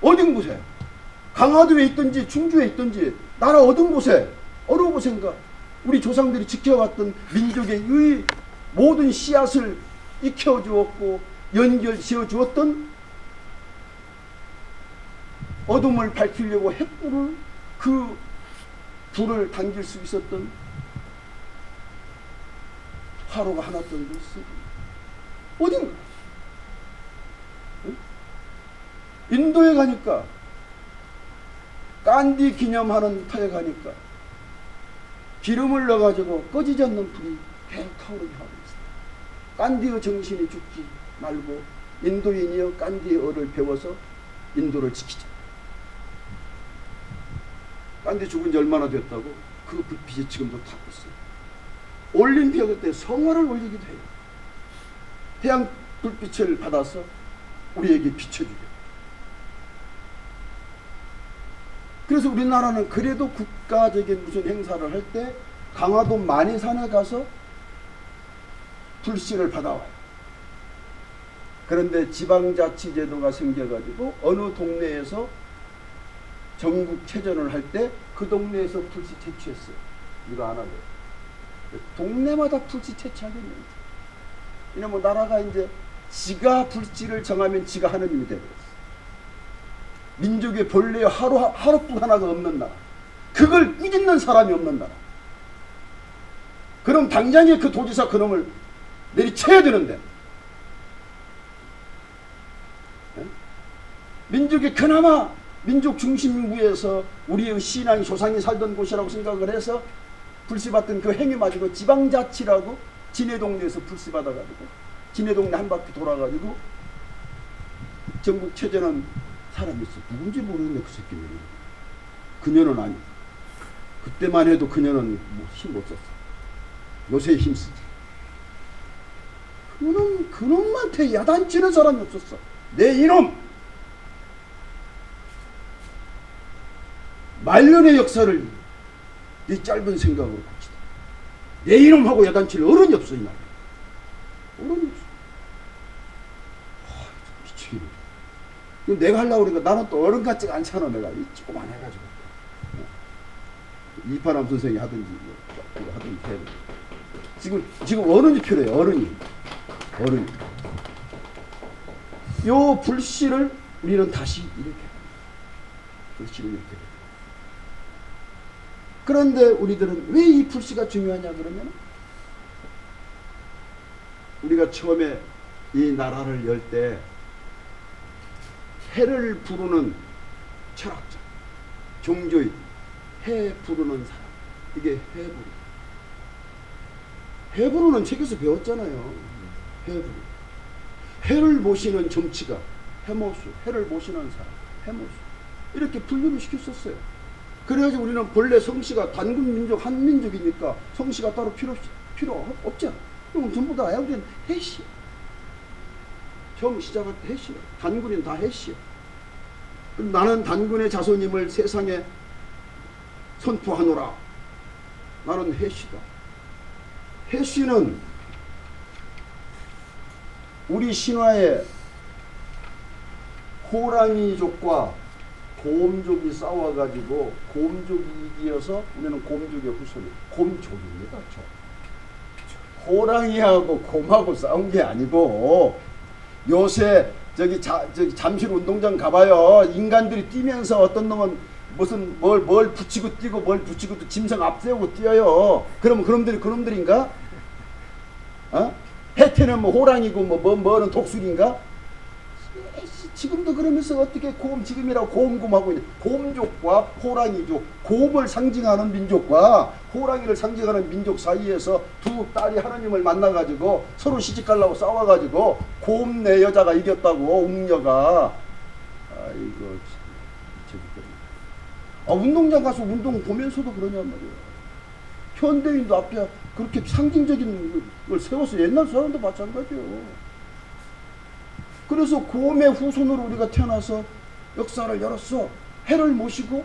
A: 어딘 곳에, 강화도에 있든지 충주에 있든지 나라 어느 곳에, 어느 곳인가 우리 조상들이 지켜왔던 민족의 의 모든 씨앗을 익혀주었고 연결지어 주었던 어둠을 밝히려고 횃불을 그 불을 당길 수 있었던 화로가 하나 정도 있어. 어딘가? 응? 인도에 가니까 간디 기념하는 터에 가니까 기름을 넣어가지고 꺼지지 않는 불이 계속 타오르게 하고 있어요. 간디의 정신이 죽지 말고 인도인이여 간디의 어를 배워서 인도를 지키자. 간디 죽은 지 얼마나 됐다고? 그 불빛이 지금도 타고 있어요. 올림피아 때 성화를 올리기도 해요. 태양 불빛을 받아서 우리에게 비춰주게. 그래서 우리나라는 그래도 국가적인 무슨 행사를 할 때 강화도 만이산에 가서 불씨를 받아와요. 그런데 지방자치제도가 생겨가지고 어느 동네에서 전국체전을 할 때 그 동네에서 불씨 채취했어요. 이거 안 하고. 동네마다 불씨 채취하겠는지. 왜냐면 나라가 이제 지가 불씨를 정하면 지가 하느님이 되버렸어. 민족의 본래의 하루뿐 하나가 없는 나라. 그걸 꾸짖는 사람이 없는 나라. 그럼 당장에 그 도지사 그놈을 내리쳐야 되는데. 네? 민족이 그나마 민족 중심부에서 우리의 신앙이 조상이 살던 곳이라고 생각을 해서 불씨 받던 그 행위 가지고 지방자치라고 지네 동네에서 불씨 받아가지고 지네 동네 한 바퀴 돌아가지고 전국 체전한 사람이 있어. 누군지 모르겠네 그 새끼는. 그녀는 아니. 그때만 해도 그녀는 뭐 힘 못 썼어. 요새 힘쓰지. 그놈한테 야단치는 사람이 없었어. 내 이놈! 말년의 역사를 네 짧은 생각으로 고치다. 내 이놈하고 야단칠 어른이 없어 이 나라에. 어른이 없어. 미치겠네. 내가 하려고 그러니까 나는 또 어른 같지가 않잖아. 내가 조그만 해가지고. 이파람 선생이 하든지 뭐 하든지 해야 돼. 지금 어른이 필요해요. 어른이. 요 불씨를 우리는 다시 이렇게 불씨를 이렇게. 그런데 우리들은 왜 이 불씨가 중요하냐 그러면 우리가 처음에 이 나라를 열 때 해를 부르는 철학자, 종교인, 해 부르는 사람. 이게 해부르. 해부르는 책에서 배웠잖아요. 해부르. 해를 모시는 정치가 해모수, 해를 모시는 사람, 해모수. 이렇게 분류를 시켰었어요. 그래가지고 우리는 본래 성씨가 단군민족 한민족이니까 성씨가 따로 필요 없잖아. 그럼 전부 다 우리는 해씨. 처음 시작할 때 해씨야. 단군인 다 해씨야. 나는 단군의 자손임을 세상에 선포하노라. 나는 해씨다. 해씨는 우리 신화에 호랑이족과 곰족이 싸워가지고 곰족이 이기어서 우리는 곰족의 후손이 곰족입니다. 호랑이하고 곰하고 싸운 게 아니고 요새 저기 잠실 운동장 가봐요. 인간들이 뛰면서 어떤 놈은 무슨 뭘 붙이고 뛰고 뭘 붙이고 또 짐승 앞세우고 뛰어요. 그러면 그놈들인가? 어? 해태는 뭐 호랑이고 뭐는 독수리인가? 지금도 그러면서 어떻게 지금이라고 곰하고 있는 곰족과 호랑이족, 곰을 상징하는 민족과 호랑이를 상징하는 민족 사이에서 두 딸이 하나님을 만나가지고 서로 시집가려고 싸워가지고 곰 내 여자가 이겼다고 웅녀가. 아이고 운동장 가서 운동 보면서도 그러냔 말이야. 현대인도 앞에 그렇게 상징적인 걸 세워서 옛날 사람도 마찬가지요. 그래서 곰의 후손으로 우리가 태어나서 역사를 열었어. 해를 모시고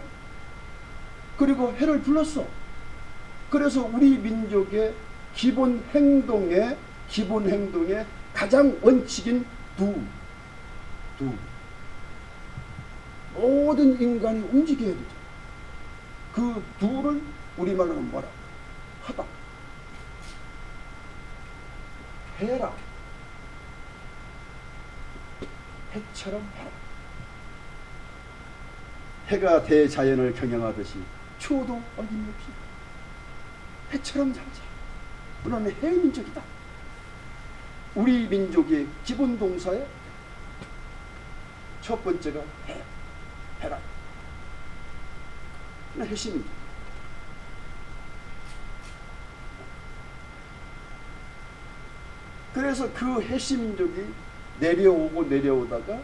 A: 그리고 해를 불렀어. 그래서 우리 민족의 기본 행동의 가장 원칙인 두. 모든 인간이 움직여야 되죠. 그 두를 우리말로는 뭐라? 하다. 해라. 해처럼 해라. 해가 대자연을 경영하듯이 추워도 어김없이 해처럼 살자. 우리는 해민족이다. 우리 민족의 기본 동사에 첫 번째가 해라. 해심민족. 그래서 그 해심민족이 내려오다가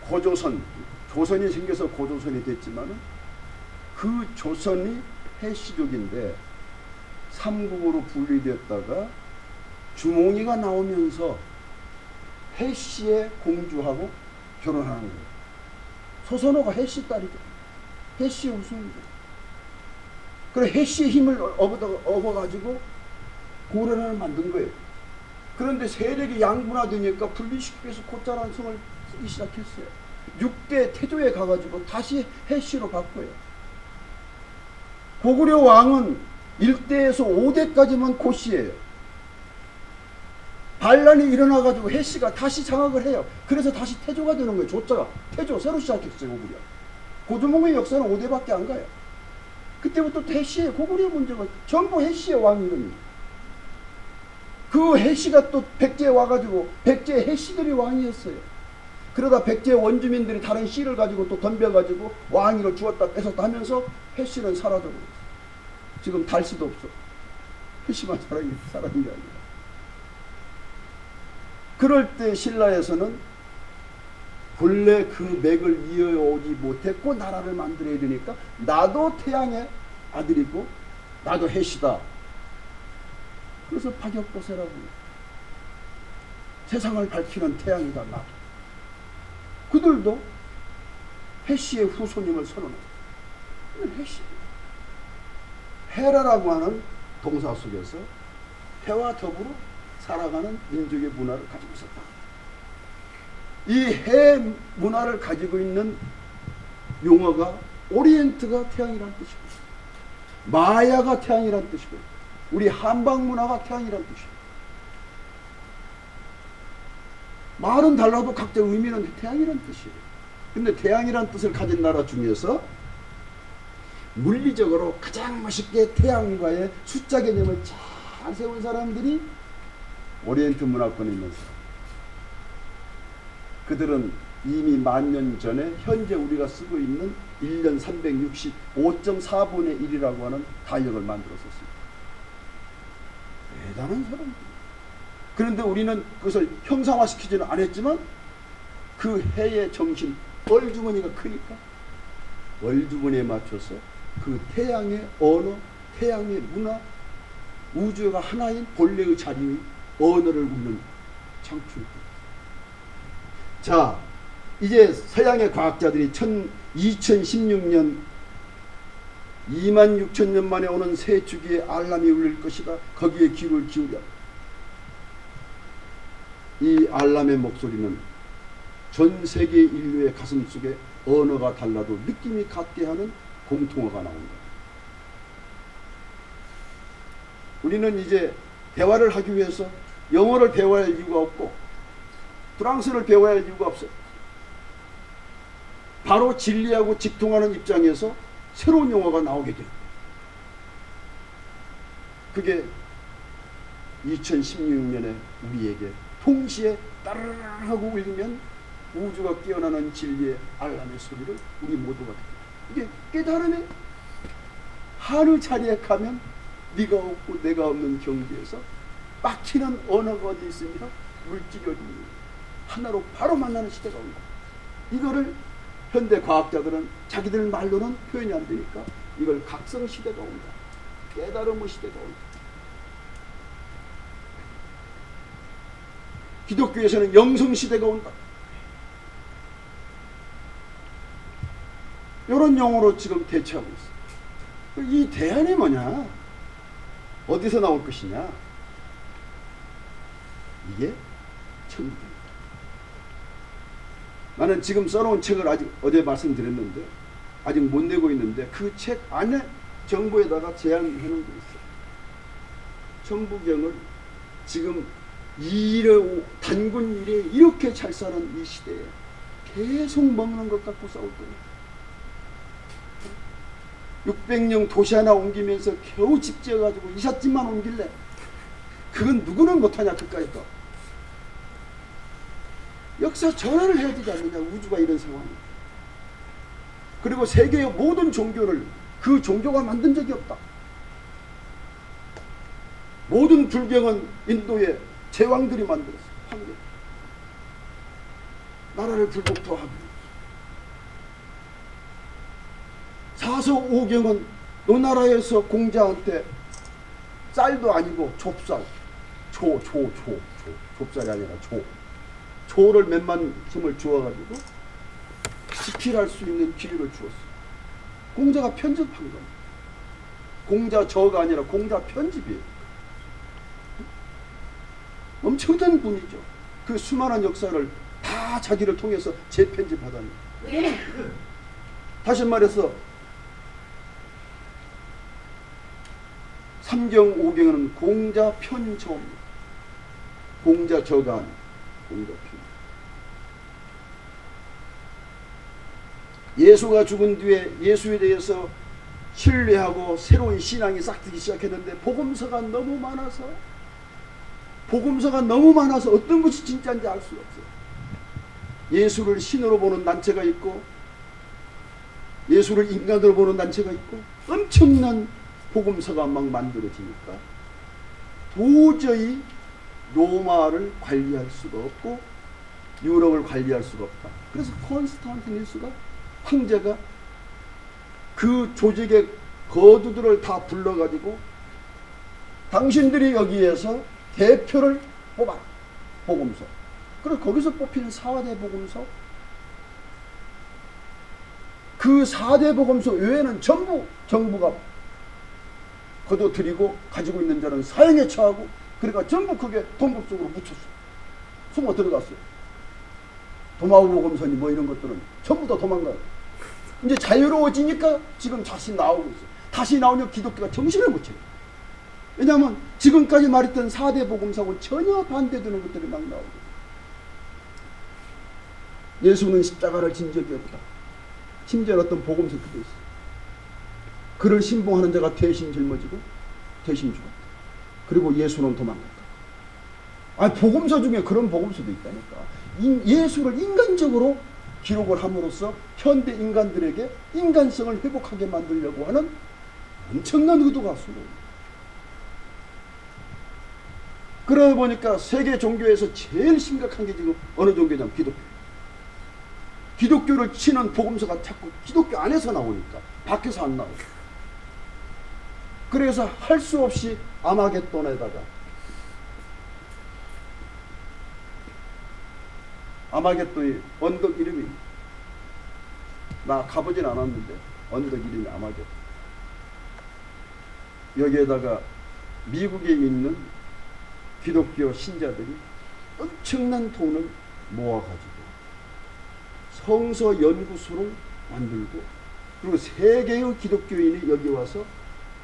A: 고조선, 조선이 생겨서 고조선이 됐지만 그 조선이 해시족인데 삼국으로 분리되었다가 주몽이가 나오면서 해시의 공주하고 결혼하는 거예요. 소선호가 해시 딸이죠. 해시의 우승이죠. 그래 해시의 힘을 얻어가지고 고려를 만든 거예요. 그런데 세력이 양분화되니까 분리시키기 위해서 곧잘한 성을 쓰기 시작했어요. 6대 태조에 가가지고 다시 해시로 바꿔요. 고구려 왕은 1대에서 5대까지만 고시예요. 반란이 일어나가지고 해시가 다시 장악을 해요. 그래서 다시 태조가 되는 거예요. 조자가 태조 새로 시작했어요. 고구려. 고조몽의 역사는 5대밖에 안 가요. 그때부터 해시의 고구려 문제가 전부 해시의 왕 이름이. 그 해시가 또 백제에 와가지고 백제 해시들이 왕이었어요. 그러다 백제 원주민들이 다른 씨를 가지고 또 덤벼가지고 왕위를 주었다 뺏었다 하면서 해시는 사라져버렸어요. 지금 달씨도 없어. 해시만 사라진 게 아니라. 그럴 때 신라에서는 본래 그 맥을 이어오지 못했고 나라를 만들어야 되니까 나도 태양의 아들이고 나도 해시다. 그래서 박역보세라고 세상을 밝히는 태양이다. 나도. 그들도 해시의 후손임을 선언했어요. 해시. 해라라고 하는 동사 속에서 해와 더불어 살아가는 민족의 문화를 가지고 있었다. 이 해 문화를 가지고 있는 용어가 오리엔트가 태양이라는 뜻이고 마야가 태양이라는 뜻이고 우리 한방 문화가 태양이라는 뜻이고 말은 달라도 각자 의미는 태양이라는 뜻이에요. 근데 태양이라는 뜻을 가진 나라 중에서 물리적으로 가장 멋있게 태양과의 숫자 개념을 잘 세운 사람들이 오리엔트 문화권에 있는 사람. 그들은 이미 만년 전에 현재 우리가 쓰고 있는 1년 365.4분의 1이라고 하는 달력을 만들었었습니다. 대단한 사람들. 그런데 우리는 그것을 형상화시키지는 않았지만 그 해의 정신, 얼주머니가 크니까 얼주머니에 맞춰서 그 태양의 언어, 태양의 문화, 우주가 하나인 본래의 자리의 언어를 우리는 창출했다. 자, 이제 서양의 과학자들이 2016년 26,000년 만에 오는 새 주기에 알람이 울릴 것이다. 거기에 귀를 기울여. 이 알람의 목소리는 전 세계 인류의 가슴 속에 언어가 달라도 느낌이 같게 하는 공통어가 나온다. 우리는 이제 대화를 하기 위해서 영어를 배워야 할 이유가 없고 프랑스를 배워야 할 이유가 없어요. 바로 진리하고 직통하는 입장에서 새로운 용어가 나오게 돼요. 그게 2016년에 우리에게 동시에 따르르 하고 울리면 우주가 깨어나는 진리의 알람의 소리를 우리 모두가 듣게. 이게 깨달음의 하늘 자리에 가면 네가 없고 내가 없는 경지에서 막히는 언어가 어디 있으며 물질이 어디 있느냐. 하나로 바로 만나는 시대가 온다. 이거를 현대 과학자들은 자기들 말로는 표현이 안 되니까 이걸 각성 시대가 온다. 깨달음의 시대가 온다. 기독교에서는 영성 시대가 온다. 이런 용어로 지금 대처하고 있어. 이 대안이 뭐냐? 어디서 나올 것이냐? 이게 천국입니다. 나는 지금 써놓은 책을 아직 어제 말씀드렸는데 아직 못 내고 있는데 그 책 안에 정부에다가 제안해 놓은 게 있어요. 천부경을 지금 단군 일에 이렇게 잘 사는 이 시대에 계속 먹는 것 갖고 싸울 거예요. 600년 도시 하나 옮기면서 겨우 집 지어가지고 이삿짐만 옮길래 그건 누구는 못하냐 그까이 또. 역사 전환을 해야 되지 않느냐 우주가 이런 상황이. 그리고 세계의 모든 종교를 그 종교가 만든 적이 없다. 모든 불경은 인도의 제왕들이 만들었어. 황제. 나라를 불국토하고. 사서오경은 노나라에서 공자한테 쌀도 아니고 좁쌀, 좁쌀이 아니라 조를 몇만 섬을 주어가지고 집필할 수 있는 기류를 주었어. 공자가 편집한 거야. 공자 저가 아니라 공자 편집이에요. 엄청난 분이죠. 그 수많은 역사를 다 자기를 통해서 재편집하다니. 다시 말해서 삼경 오경은 공자 편저입니다. 공자 저가 아니라 공자 편. 예수가 죽은 뒤에 예수에 대해서 신뢰하고 새로운 신앙이 싹트기 시작했는데 복음서가 너무 많아서 어떤 것이 진짜인지 알 수가 없어요. 예수를 신으로 보는 단체가 있고 예수를 인간으로 보는 단체가 있고 엄청난 복음서가 막 만들어지니까 도저히 로마를 관리할 수가 없고 유럽을 관리할 수가 없다. 그래서 콘스탄티누스가 황제가 그 조직의 거두들을 다 불러가지고 당신들이 여기에서 대표를 뽑아. 복음서. 그래서 거기서 뽑히는 4대 복음서, 그 4대 복음서 외에는 전부 정부가 거둬들이고 가지고 있는 자는 사형에 처하고, 그러니까 전부 그게 동북 속으로 묻혔어. 숨어 들어갔어요. 도마우 복음서니 뭐 이런 것들은 전부 다 도망가요. 이제 자유로워지니까 지금 다시 나오고 있어요. 다시 나오면 기독교가 정신을 못 차려요. 왜냐하면 지금까지 말했던 4대 복음서하고 전혀 반대되는 것들이 막 나오고, 예수는 십자가를 진 적이 없다. 심지어 어떤 복음서 그도 있어요. 그를 신봉하는 자가 대신 짊어지고 대신 죽었다. 그리고 예수는 도망갔다. 아니, 복음서 중에 그런 복음서도 있다니까. 예수를 인간적으로 기록을 함으로써 현대 인간들에게 인간성을 회복하게 만들려고 하는 엄청난 의도가 수고입니다. 그러다 보니까 세계 종교에서 제일 심각한 게 지금 어느 종교냐면 기독교. 기독교를 치는 복음서가 자꾸 기독교 안에서 나오니까 밖에서 안 나오고. 그래서 할 수 없이 아마겟돈에다가, 아마겟돈이 언덕 이름이, 나 가보진 않았는데 언덕 이름이 아마겟돈. 여기에다가 미국에 있는 기독교 신자들이 엄청난 돈을 모아가지고 성서 연구소를 만들고, 그리고 세계의 기독교인이 여기 와서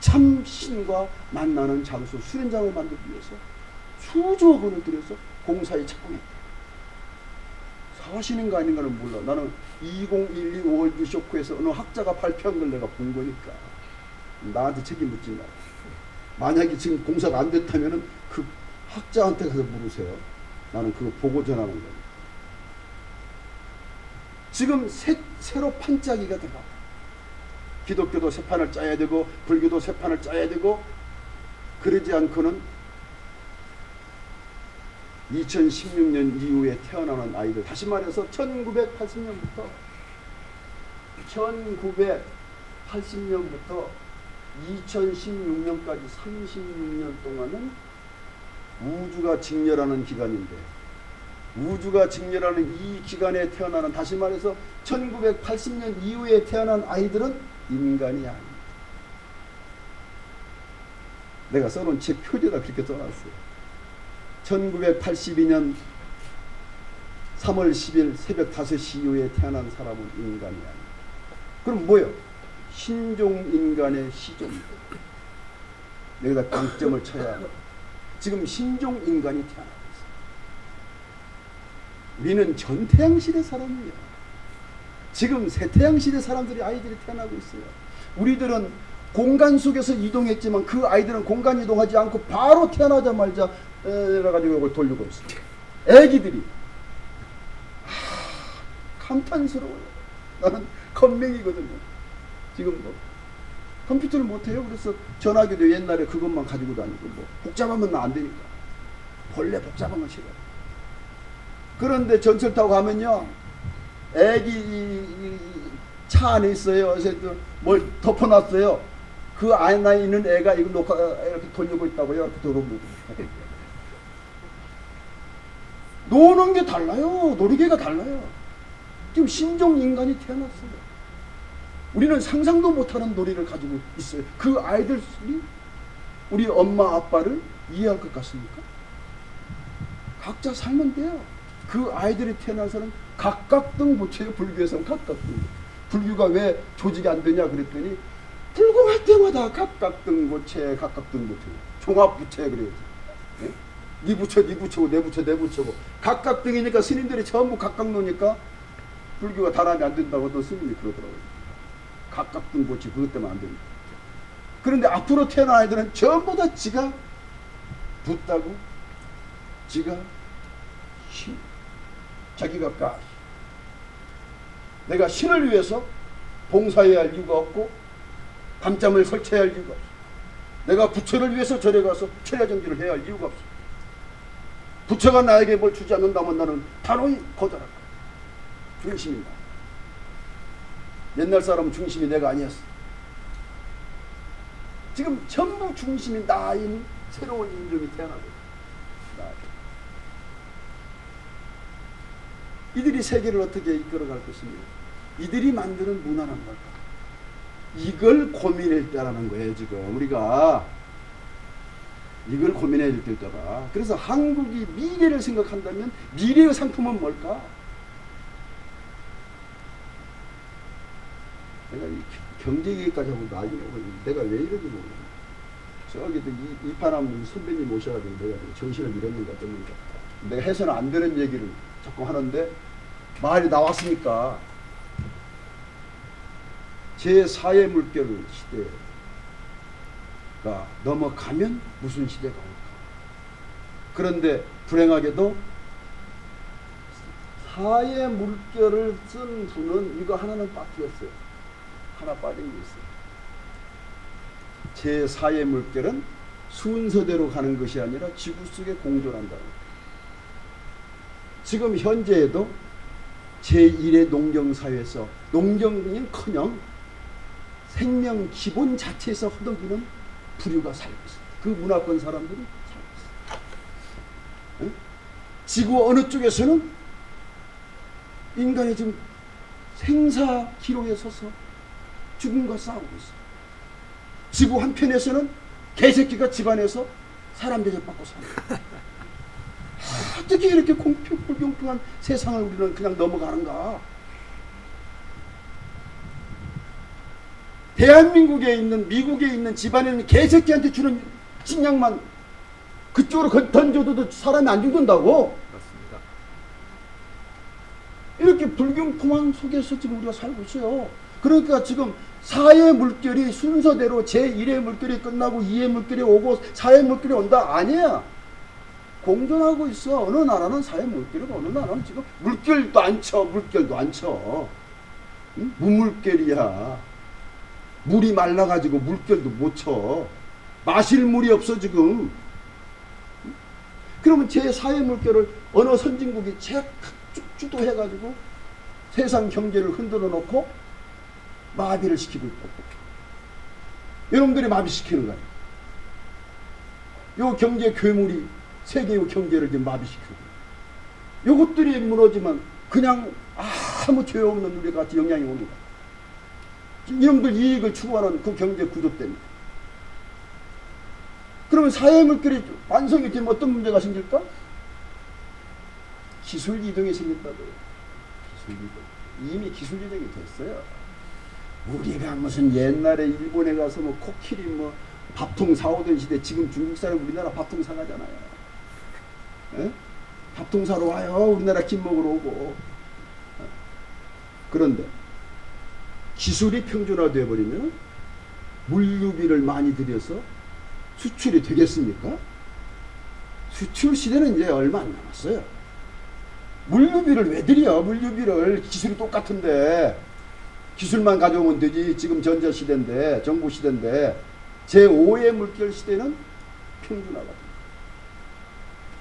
A: 참 신과 만나는 장소, 수련장을 만들기 위해서 수조억 원을 들여서 공사에 착공했다. 사실인가 아닌가는 몰라. 나는 2012 월드 쇼크에서 어느 학자가 발표한 걸 내가 본 거니까 나한테 책임 묻지 마. 만약에 지금 공사가 안 됐다면은 그 학자한테 가서 물으세요. 나는 그거 보고 전하는 거예요. 지금 새로 판짜기가 되고, 기독교도 새 판을 짜야 되고 불교도 새 판을 짜야 되고, 그러지 않고는 2016년 이후에 태어나는 아이들, 다시 말해서 1980년부터 2016년까지 36년 동안은 우주가 직렬하는 기간인데, 우주가 직렬하는 이 기간에 태어나는, 다시 말해서 1980년 이후에 태어난 아이들은 인간이 아닙니다. 내가 써놓은 책 표지에다 그렇게 써놨어요. 1982년 3월 10일 새벽 5시 이후에 태어난 사람은 인간이 아닙니다. 그럼 뭐예요? 신종인간의 시조입니다. 여기다 강점을 쳐야 합니다. 지금 신종인간이 태어나고 있어요. 우리는 전태양시대 사람이에요. 지금 새태양시대 사람들이 아이들이 태어나고 있어요. 우리들은 공간 속에서 이동했지만 그 아이들은 공간 이동하지 않고 바로 태어나자마자 가지고 이걸 돌리고 있어요. 애기들이 감탄스러워요. 나는 건맹이거든요. 지금 뭐 컴퓨터를 못해요. 그래서 전화기도 옛날에 그것만 가지고 다니고 뭐 복잡하면 안 되니까 본래 복잡한 건 싫어요. 그런데 전철 타고 가면요, 애기 차 안에 있어요. 그래서 뭘 덮어놨어요. 그 안에 있는 애가 이거 놓고 이렇게 돌리고 있다고요. 이렇게 돌아보고 노는 게 달라요. 놀이개가 달라요. 지금 신종인간이 태어났어요. 우리는 상상도 못하는 놀이를 가지고 있어요. 그 아이들이 우리 엄마 아빠를 이해할 것 같습니까? 각자 살면 돼요. 그 아이들이 태어나서는 각각등보채요. 불교에서는 각각등. 불교가 왜 조직이 안 되냐 그랬더니 불공할 때마다 각각등보채 각각등보채 종합부채 그래야지. 네? 네 부처 네 부처고 내 부처 내 부처고 각각등이니까 스님들이 전부 각각 놓으니까 불교가 단합이 안 된다고 어떤 스님이 그러더라고요. 각각등보채 그것 때문에 안 됩니다. 그런데 앞으로 태어난 아이들은 전부 다 지가 붙다고 지가 신 자기가 까 내가 신을 위해서 봉사해야 할 이유가 없고 밤잠을 설치해야 할 이유가 없어. 내가 부처를 위해서 절에 가서 철야정진을 해야 할 이유가 없어. 부처가 나에게 뭘 주지 않는다면 나는 단호히 거절할 거야. 중심이다. 옛날 사람은 중심이 내가 아니었어. 지금 전부 중심이 나인 새로운 인종이 태어나고 있다. 이들이 세계를 어떻게 이끌어갈 것입니까? 이들이 만드는 문화는 뭘까? 이걸 고민할 때라는 거예요. 지금 우리가 이걸 고민해야 될 때다. 그래서 한국이 미래를 생각한다면 미래의 상품은 뭘까? 내가 이 경제 얘기까지 하고 나중에 내가 왜 이러는지 모르겠네. 저기도 이파람 선배님 모셔가지고 내가 정신을 잃었는가 떴는가. 내가 해서는 안 되는 얘기를 자꾸 하는데 말이 나왔으니까 제4의 물결 시대가 넘어가면 무슨 시대가 올까? 그런데 불행하게도 4의 물결을 쓴 분은 이거 하나는 빠뜨렸어요. 하나 빠진 게 있어요. 제4의 물결은 순서대로 가는 것이 아니라 지구 속에 공존한다는 거예요. 지금 현재에도 제1의 농경사회에서 농경은커녕 생명 기본 자체에서 허덕이는 부류가 살고 있어요. 그 문화권 사람들이 살고 있어요. 응? 지구 어느 쪽에서는 인간이 지금 생사 기로에 서서 죽음과 싸우고 있어요. 지구 한편에서는 개새끼가 집안에서 사람 대접받고 삽니다. 어떻게 이렇게 불공평한 세상을 우리는 그냥 넘어가는가? 대한민국에 있는 미국에 있는 집안에 있는 개새끼한테 주는 식량만 그쪽으로 던져도 사람이 안 죽는다고?
B: 맞습니다.
A: 이렇게 불공평한 속에서 지금 우리가 살고 있어요. 그러니까 지금 4의 물결이 순서대로 제1의 물결이 끝나고 2의 물결이 오고 4의 물결이 온다? 아니야. 공존하고 있어. 어느 나라는 4의 물결이고 어느 나라는 지금 물결도 안 쳐. 물결도 안 쳐. 응? 무물결이야. 물이 말라가지고 물결도 못 쳐. 마실 물이 없어 지금. 그러면 제4의 물결을 어느 선진국이 주도해가지고 세상 경제를 흔들어 놓고 마비를 시키고 있다고. 여러분들이 마비시키는 거예요. 요 경제 괴물이 세계의 경제를 지금 마비시키고 요것들이 무너지면 그냥 아무 죄 없는 우리같이 영향이 오는 거예요. 이놈들 이익을 추구하는 그 경제 구조 때문에. 그러면 사회 물결이 완성이 되면 어떤 문제가 생길까? 기술 이동이 생긴다고요. 기술 이동. 이미 기술 이동이 됐어요. 우리가 무슨 옛날에 일본에 가서 뭐 코끼리 뭐 밥통 사오던 시대, 지금 중국 사람 우리나라 밥통 사가잖아요. 에? 밥통 사러 와요. 우리나라 김 먹으러 오고. 그런데 기술이 평준화되어 버리면 물류비를 많이 들여서 수출이 되겠습니까? 수출 시대는 이제 얼마 안 남았어요. 물류비를 왜 들여? 물류비를 기술이 똑같은데 기술만 가져오면 되지. 지금 전자시대인데, 정보시대인데, 제5의 물결 시대는 평준화가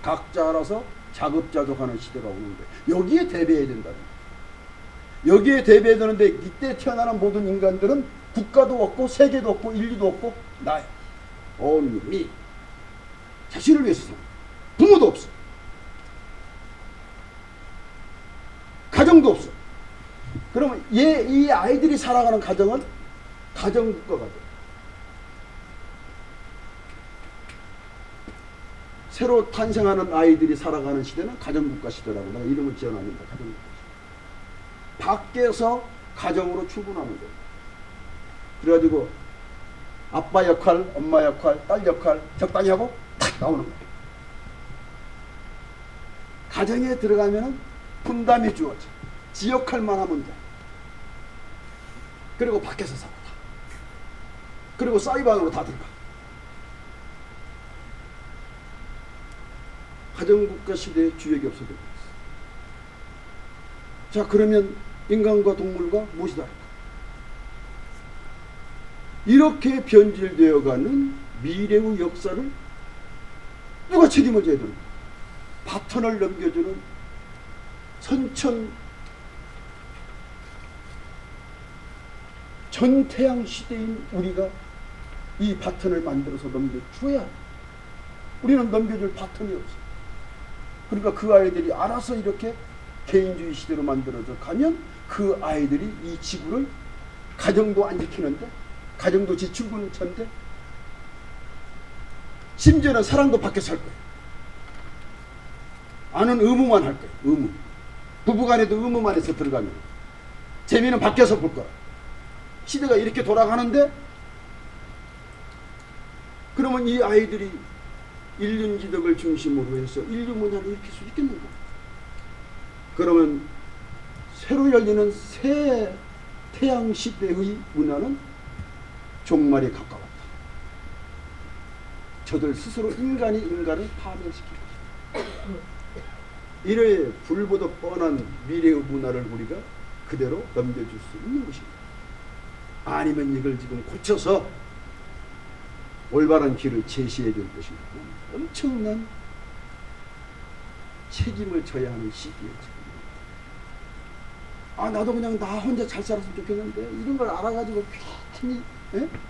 A: 각자 알아서 자급자족하는 시대가 오는데 여기에 대비해야 된다는 거예요. 여기에 대비해야 되는데 이때 태어나는 모든 인간들은 국가도 없고 세계도 없고 인류도 없고 나야. only me. 자신을 위해서 사는 부모도 없어. 가정도 없어. 그러면 이 아이들이 살아가는 가정은 가정국가가 돼. 새로 탄생하는 아이들이 살아가는 시대는 가정국가 시대라고 내가 이름을 지어놨는데, 가정국가 시대. 밖에서 가정으로 출근하는 거예요. 그래가지고 아빠 역할, 엄마 역할, 딸 역할 적당히 하고 탁 나오는 거예요. 가정에 들어가면은 분담이 주어져. 지 역할만 하면 돼. 그리고 밖에서 살아. 그리고 사이반으로 다 들어가. 가정국가 시대의 주역이 없어져 버렸어. 자, 그러면 인간과 동물과 무엇이 다를까? 이렇게 변질되어가는 미래의 역사를 누가 책임을 져야 되는가? 바톤을 넘겨주는 선천 전태양 시대인 우리가 이 바톤을 만들어서 넘겨줘야 해. 우리는 넘겨줄 바톤이 없어. 그러니까 그 아이들이 알아서 이렇게 개인주의 시대로 만들어져 가면 그 아이들이 이 지구를 가정도 안 지키는데, 가정도 지 출근처인데, 심지어는 사랑도 밖에서 할 거예요. 아는 의무만 할 거예요. 의무. 부부간에도 의무만 해서 들어가면 재미는 밖에서 볼 거라. 시대가 이렇게 돌아가는데, 그러면 이 아이들이 인륜지덕을 중심으로 해서 인류 문화를 일으킬 수 있겠는가? 그러면 새로 열리는 새 태양 시대의 문화는 종말에 가까웠다. 저들 스스로 인간이 인간을 파멸시킬 것이다. 이래 불보다 뻔한 미래의 문화를 우리가 그대로 넘겨줄 수 있는 것입니다. 아니면 이걸 지금 고쳐서 올바른 길을 제시해 줄 것입니다. 엄청난 책임을 져야 하는 시기에 지금. 나도 그냥 나 혼자 잘 살았으면 좋겠는데 이런 걸 알아가지고 괜히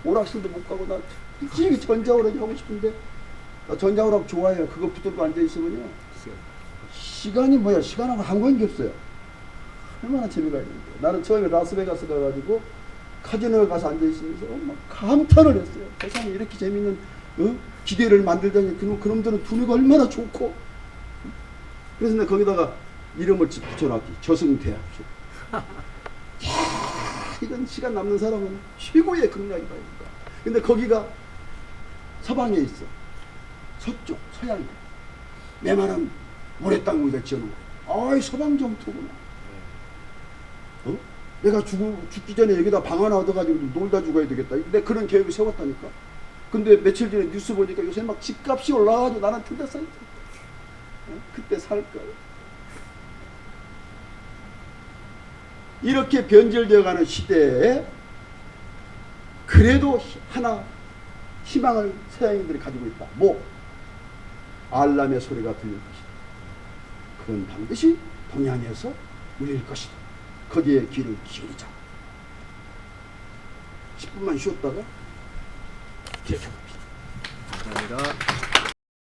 A: 오락실도 못 가고 나 일찍이 전자오락이 하고 싶은데, 나 전자오락 좋아해요. 그거 붙들고 앉아 있으면요 시간이 뭐야, 시간하고 한 관계없어요. 얼마나 재미가 있는데. 나는 처음에 라스베가스 가가지고 카지노에 가서 앉아 있으면서 막 감탄을 했어요. 세상에 이렇게 재밌는 기대를 만들다니, 그놈들은 두뇌가 얼마나 좋고. 그래서 내가 거기다가 이름을 붙여놨지. 저승대학. 이건 시간 남는 사람은 최고의 극락이다. 근데 거기가 서방에 있어. 서쪽, 서양에. 메마른 모래땅 위에 지어놓은 거야. 아이, 서방 정토구나. 내가 죽기 전에 여기다 방 하나 얻어가지고 놀다 죽어야 되겠다. 근데 그런 계획을 세웠다니까. 근데 며칠 전에 뉴스 보니까 요새 막 집값이 올라가가지고 나는 그때 살 거야. 그때 살 거야. 이렇게 변절되어가는 시대에 그래도 하나 희망을 서양인들이 가지고 있다. 뭐? 알람의 소리가 들릴 것이다. 그건 반드시 동양에서 울릴 것이다. 거기에 귀를 기울이자. 10분만 쉬었다가 계속합니다.
B: 감사합니다.